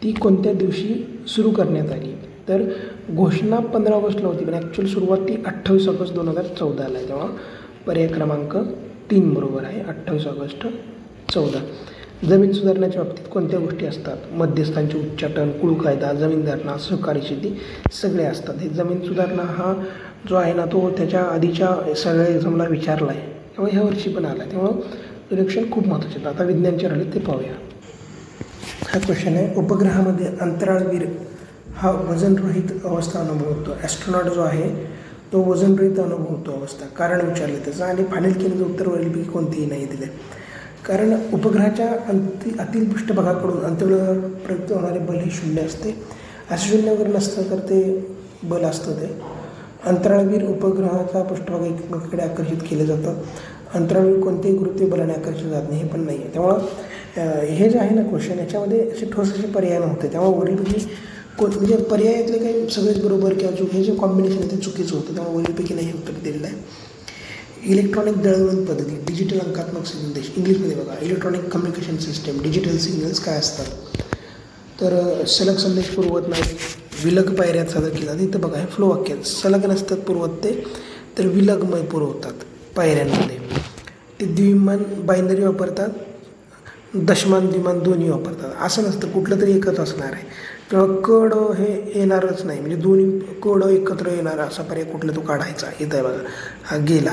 ती कोणत्या दिवशी सुरू करण्यात आली. तर घोषणा 15 ऑगस्टला होती, पण ॲक्च्युअल सुरुवात ती 28 ऑगस्ट 2014 आहे. तेव्हा पर्याय क्रमांक 3 बरोबर आहे, 28 ऑगस्ट 14. जमीन सुधारण्याच्या बाबतीत कोणत्या गोष्टी असतात? मध्यस्थांचे उच्चाटन, कुळ कायदा, जमीन धारणा, सहकारी शेती सगळे असतात. हे जमीन सुधारणा हा जो आहे ना तो त्याच्या आधीच्या सगळ्या एक्झामला विचारला आहे, त्यामुळे ह्या वर्षी पण आला, त्यामुळं निरीक्षण खूप महत्त्वाचे. आता विज्ञानचे राहिले ते पाहूया. हा क्वेश्चन आहे, उपग्रहामध्ये अंतराळवीर हा वजनरहित अवस्था अनुभवतो. ॲस्ट्रॉनॉट जो आहे तो वजनरहित अनुभवतो अवस्था. कारण विचारले त्याचं आणि फायनल केलेलं उत्तर वरीलपैकी कोणतीही नाही दिले. कारण उपग्रहाच्या आतील पृष्ठभागाकडून अंतराळापर्यंत होणारे बल हे शून्य असते. असं शून्य वगैरे नसतं तर ते बल असतं. ते अंतराळवीर उपग्रहाचा पृष्ठभाग एकमेकांकडे आकर्षित केले जातात. अंतराळवीर कोणत्याही गुरुत्वीय बलाने आकर्षित जात नाही, हे पण नाही आहे. त्यामुळं हे जे आहे ना क्वेश्चन, याच्यामध्ये असे ठोस असे पर्याय नव्हते. त्यामुळे वरीलपैकी म्हणजे पर्यायातले काही सगळेच बरोबर किंवा चूक, हे जे कॉम्बिनेशन आहे ते चुकीचं होतं, त्यामुळे वरीलपैकी नाही उत्तर दिलेलं आहे. इलेक्ट्रॉनिक दळणवळण पद्धती, डिजिटल अंकात्मक संदेश, इंग्लिशमध्ये बघा electronic communication system, digital signals काय असतात? तर सलग संदेश पुरवत नाहीत, विलग पायऱ्यात सादर केला. इथं बघा हे फ्लो वाक्य, सलग नसतात पुरवत ते, तर विलगमय पुरवतात पायऱ्यांमध्ये. ते द्विमान बायनरी वापरतात, दशमान द्विमान दोन्ही वापरतात. असं नसतं, कुठलं तरी एकच असणार आहे. किंवा कड हे येणारच नाही, म्हणजे दोन्ही कड एकत्र येणार असा पर्याय कुठला तो काढायचा. इथं आहे बघा, हा गेला.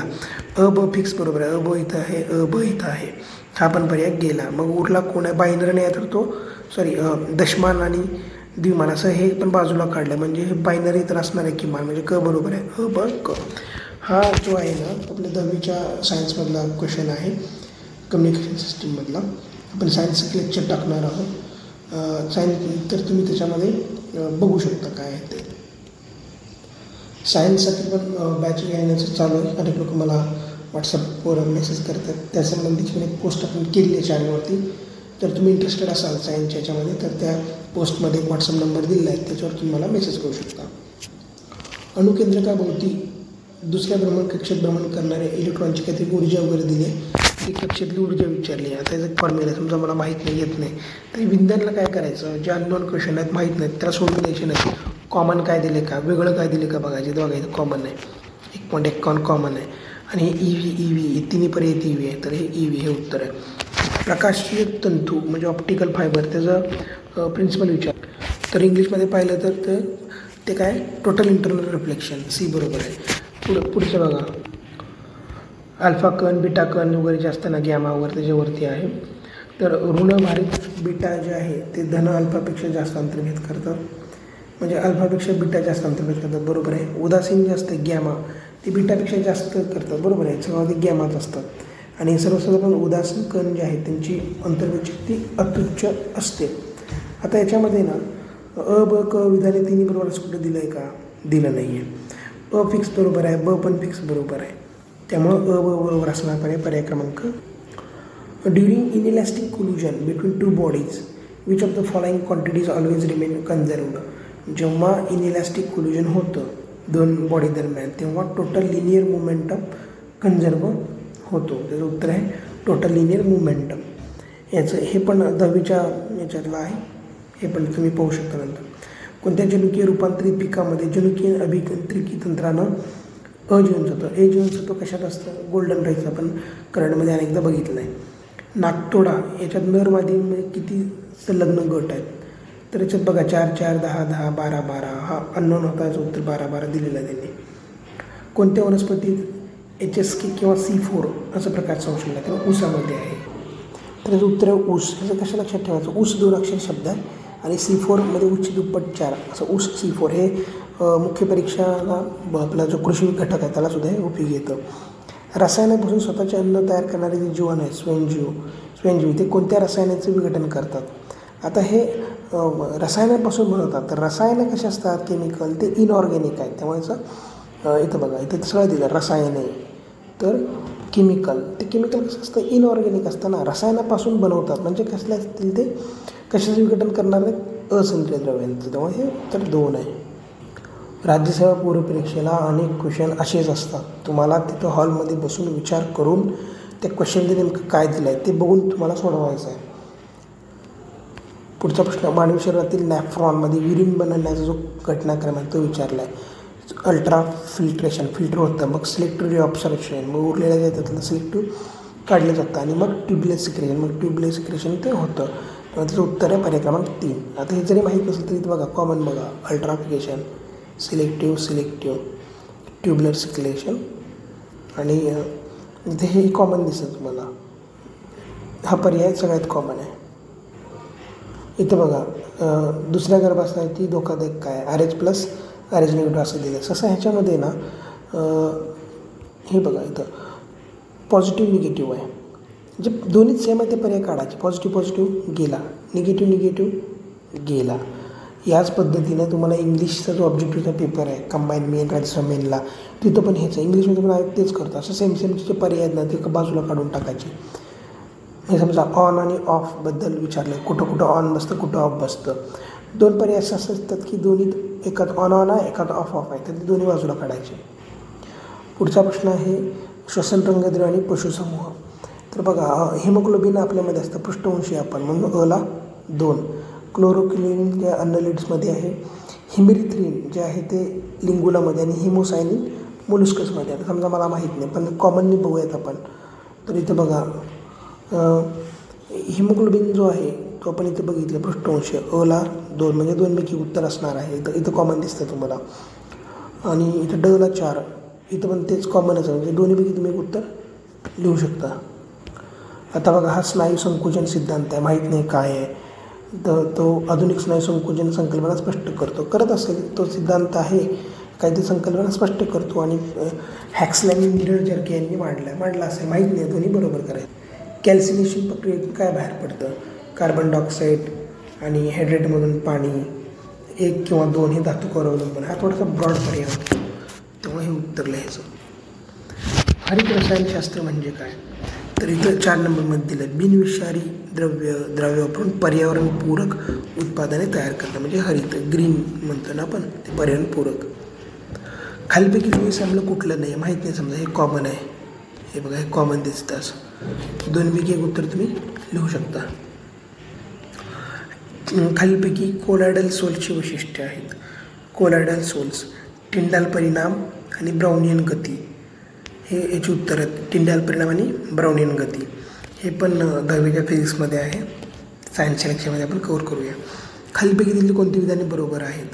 ब फिक्स बरोबर आहे, ब इथं आहे, ब इथं आहे, हा पण पर्याय गेला. मग उरला कोण आहे? बायनरी नाही तर तो दशमान आणि द्विमान असं हे पण बाजूला काढलं, म्हणजे हे बायनरी तर असणार आहे किमान, म्हणजे क बरोबर आहे, ब क. हा जो आहे ना आपल्या 10वीच्या सायन्समधला क्वेश्चन आहे, कम्युनिकेशन सिस्टीममधला. आपण सायन्सचं लेक्चर टाकणार आहोत. सायन्स तर तुम्ही त्याच्यामध्ये बघू शकता काय आहे ते. सायन्ससाठी पण बॅच घेण्याचं चालू आहे. अनेक लोक मला व्हॉट्सअपवर मेसेज करतात, त्यासंबंधीची पण एक पोस्ट आपण केली आहे चॅनलवरती. जर तुम्ही इंटरेस्टेड असाल सायन्सच्या याच्यामध्ये तर त्या पोस्टमध्ये एक व्हॉट्सअप नंबर दिलेला आहे, त्याच्यावर तुम्ही मला मेसेज करू शकता. अणुकेंद्रकाभोवती दुसऱ्या कक्षेत भ्रमण करणारे इलेक्ट्रॉनची काहीतरी ऊर्जा वगैरे दिली आहे, ती कक्षेतली ऊर्जा विचारली. आता याचं फॉर्म्युला समजा मला माहीत नाही, येत नाही, तर विज्ञानला काय करायचं? जे अननोन क्वेश्चन आहेत, माहीत नाहीत, त्याला सोडून द्यायचे नाही. कॉमन काय दिले का, वेगळं काय दिले का बघायचे. तर बघायचं कॉमन आहे, 1.51 कॉमन आहे, आणि हे ई व्ही तिन्ही पर्याय ई व्ही आहे, तर हे ई व्ही हे उत्तर आहे. प्रकाशीय तंतू म्हणजे ऑप्टिकल फायबर, त्याचं प्रिन्सिपल विचार. तर इंग्लिशमध्ये पाहिलं तर ते काय, टोटल इंटरनल रिफ्लेक्शन, सी बरोबर आहे. पुढचं बघा, अल्फा कण, बीटा कण वगैरे जे असतं ना, गॅमा वगैरे त्याच्यावरती आहे. तर ऋणभारित बीटा जे आहे ते धन अल्फापेक्षा जास्त अंतर्भेद करतात, म्हणजे अल्फापेक्षा बीटा जास्त अंतर्भेद करतात, बरोबर आहे. उदासीन जे असते गॅमा ते बीटापेक्षा जास्त करतात, बरोबर आहे, सर्वाधिक गॅमाच असतात. आणि सर्वसाधारण उदासीन कण जे आहेत त्यांची अंतर्भेद शक्ती अत्युच्च असते. आता याच्यामध्ये ना अ ब क विधाने तिन्ही बरोबर असं कुठं दिलं आहे का? दिलं नाही आहे. अ फिक्स बरोबर आहे, ब पण फिक्स बरोबर आहे, त्यामुळं अ ब बरोबर असणार पर्याय क्रमांक. During inelastic collision between two bodies which of the following quantities always remain conserved. जेव्हा इनइलॅस्टिक कोल्युजन होतं दोन बॉडी दरम्यान तेव्हा टोटल लिनियर मोमेंटम कन्झर्व होतो. त्याचं उत्तर आहे टोटल लिनियर मोमेंटम. याचं हे पण 10वीच्या याच्यातलं आहे, हे पण तुम्ही पाहू शकता नंतर. कोणत्या जनुकीय रूपांतरित पिकामध्ये जनुकीय अभियांत्रिकी तंत्रानं अजीवनसत्व, ए जीवनसत्व कशात असतं? गोल्डन राईस आपण करंटमध्ये अनेकदा बघितलं आहे. नागतोडा याच्यात नर मादीमध्ये किती संलग्न गट आहेत? तर याच्यात बघा 4, 4, 10, 10, 12, 12, हा अननोन होता, याचं उत्तर 12, 12 दिलेलं आहे त्यांनी. कोणत्या वनस्पतीत HSK किंवा C4 असं प्रकार संशोधन आहे? तेव्हा ऊसामध्ये आहे. तर याचं उत्तर आहे ऊस. याचं कशा लक्षात ठेवायचं? ऊस 2 अक्षर शब्द आहे आणि C4 मध्ये उच्च दुप्पट 4 असं ऊस C4 हे मुख्य परीक्षाला आपला जो कृषी घटक आहे त्याला सुद्धा हे उपयोगी येतं. रसायनापासून स्वतःचे अन्न तयार करणारे जे जीवन आहे स्वयंजीव ते कोणत्या रसायनाचं विघटन करतात? आता हे रसायनापासून बनवतात, तर रसायनं कसे असतात? केमिकल, ते इनऑर्गॅनिक आहेत. त्यामुळे इथं बघा, इथं सगळं दिलं रसायने, तर केमिकल, ते केमिकल कसं असतं? इनऑर्गॅनिक असतं ना, रसायनापासून बनवतात, म्हणजे कसले असतील ते? कशाचं विघटन करणार आहेत? असेंद्रिय द्रव्यांचं. त्यामुळे हे उत्तर 2 आहे. राज्यसेवा पूर्वपरीक्षेला अनेक क्वेश्चन असेच असतात. तुम्हाला तिथं हॉलमध्ये बसून विचार करून त्या क्वेश्चनने नेमकं काय दिलं आहे ते बघून तुम्हाला सोडवायचं आहे. पुढचा प्रश्न, मानवी शरीरातील नॅफ्रॉनमध्ये युरिन बनवण्याचा जो घटनाक्रम आहे तो विचारला आहे. अल्ट्रा फिल्ट्रेशन, फिल्टर होतं, मग सिलेक्टिव्ह रिऑब्झर्वेशन, मग उरलेल्या त्यातलं सिलेक्टिव्ह काढलं जातं आणि मग ट्यूबलेस सिक्रेशन, मग ट्यूबलेस सिक्रेशन ते होतं. तेव्हा त्याचं उत्तर आहे पर्याय क्रमांक 3. आता हे जरी माहीत नसेल तरी इथं बघा कॉमन बघा, अल्ट्राफिकेशन, सिलेक्टिव्ह, ट्यूबलर सिक्रेशन आणि इथे हे कॉमन दिसतं तुम्हाला. हा पर्याय सगळ्यात कॉमन आहे. इथं बघा दुसऱ्या गर्भावस्थेची धोकादायक काय, RH+, RH- असं दिलं. तसं ह्याच्यामध्ये ना हे बघा इथं पॉझिटिव्ह निगेटिव्ह आहे, म्हणजे दोन्हीच सेम आहे ते पर्याय काढायचे. पॉझिटिव्ह गेला, निगेटिव्ह गेला. याच पद्धतीनं तुम्हाला इंग्लिशचा जो ऑब्जेक्टिव्हचा पेपर आहे कंबाईन मेन राज्यसभा मेनला, तिथं पण हेच आहे. इंग्लिशमध्ये पण आयोग तेच करतं. असं सेमचे जे पर्याय आहेत ना ते बाजूला काढून टाकायचे. हे समजा ऑन आणि ऑफबद्दल विचारलं, कुठं ऑन बसतं, कुठं ऑफ बसतं. 2 पर्याय असं असतात की दोन्हीत एकात ऑन आहे, एकात ऑफ आहे, तर ते दोन्ही बाजूला काढायचे. पुढचा प्रश्न आहे श्वसन रंगद्रव्य आणि पशुसमूह. तर बघा हिमोग्लोबिन आपल्यामध्ये असतं, पृष्ठवंशी आपण म्हणून अला 2. क्लोरोक्विनिन जे अन्नलिड्समध्ये आहे, हिमेरिथ्रिन जे आहे ते लिंगुलामध्ये आणि हिमोसायनिन मोलस्कसमध्ये आहे. समजा मला माहीत नाही पण कॉमनली बघूयात आपण. तर इथं बघा हिमोग्लोबिन जो आहे तो आपण इथे बघितलं पृष्ठवंशी अला 2 म्हणजे 2पैकी उत्तर असणार आहे. इथं कॉमन दिसतं तुम्हाला. आणि इथं डला 4, इथं पण तेच कॉमनच आहे, म्हणजे दोन्हीपैकी तुम्ही उत्तर लिहू शकता. आता बघा हा स्नायू संकोचन सिद्धांत आहे, माहीत नाही काय आहे. तर तो आधुनिक स्नायू संकोचन संकल्पना स्पष्ट करत असेल तो सिद्धांत आहे, काहीतरी संकल्पना स्पष्ट करतो. आणि हॅक्सलॅ आणि मिरर-जर्के यांनी मांडला असेल, माहीत नाही, दोन्ही बरोबर करायचं. कॅल्सिनेशन प्रक्रियेतून काय बाहेर पडतं, कार्बन डायऑक्साईड आणि हायड्रेटमधून पाणी, 1 किंवा 2 हे धातूवर अवलंबून. हा थोडासा ब्रॉड पर्याय होतो, तेव्हा हे उत्तर लिहायचं. हरित रसायनशास्त्र म्हणजे काय, तर इथं 4 नंबरमध्ये दिलं, बिनविषारी द्रव्य वापरून पर्यावरणपूरक उत्पादने तयार करणं म्हणजे हरित, ग्रीन म्हणतो ना आपण, ते पर्यावरणपूरक. खालीपैकी लुईस आम्ल कुठलं नाही, माहीत नाही. समजा हे कॉमन आहे, हे बघा हे कॉमन दिसतं असं. 2पैकी एक उत्तर तुम्ही लिहू शकता. खालीपैकी कोलॉइडल सोल्सची वैशिष्ट्ये आहेत. कोलॉइडल सोल्स, टिंडाल परिणाम आणि ब्राउनियन गती, हे याची उत्तर आहेत. टिंडाल परिणाम आणि ब्राउनियन गती हे पण 10वीच्या फिजिक्समध्ये आहे, सायन्सच्या लेक्चरमध्ये आपण कव्हर करूया. खालीपैकी दिलेली कोणती विधाने बरोबर आहेत.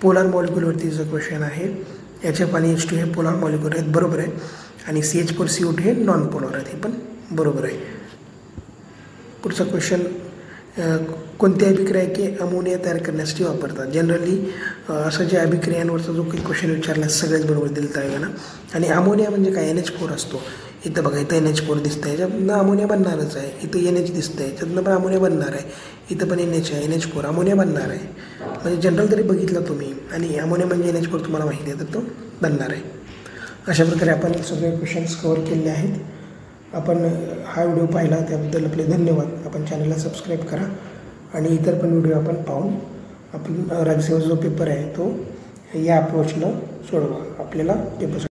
पोलार मॉलिक्युलवरती जो क्वेश्चन आहे, HF आणि H2 हे पोलार मॉलिक्युलर आहेत, बरोबर आहे. आणि CH4CO2 हे नॉन पोलार आहेत, हे पण बरोबर आहे. पुढचा क्वेश्चन, कोणती अभिक्रिया की अमोनिया तयार करण्यासाठी वापरतात. जनरली असं जे अभिक्रियांवरचा जो काही क्वेश्चन विचारला सगळ्यात बरोबर दिलं आहे ना. आणि अमोनिया म्हणजे काय, NH4 असतो. इथं बघा इथं NH4 दिसतं आहे, याच्यातनं अमोनिया बनणारच आहे. इथं NH दिसतं आहे, याच्यातनं पण अमोनिया बनणार आहे. इथं पण NH आहे, NH4 अमोनिया बनणार आहे. म्हणजे जनरल जरी बघितलं तुम्ही आणि अमोनिया म्हणजे NH4 तुम्हाला माहिती आहे तर तो बनणार आहे. अशा प्रकारे आपण सगळे क्वेश्चन्स कव्हर केले आहेत. आपण हा व्हिडिओ पाहिला त्याबद्दल आपले धन्यवाद. आपण चॅनलला सबस्क्राईब करा आणि इतर पण व्हिडिओ आपण पाहून आपण राज्यसेवेचा जो पेपर आहे तो या अप्रोचनं सोडवा. आपल्याला पेपर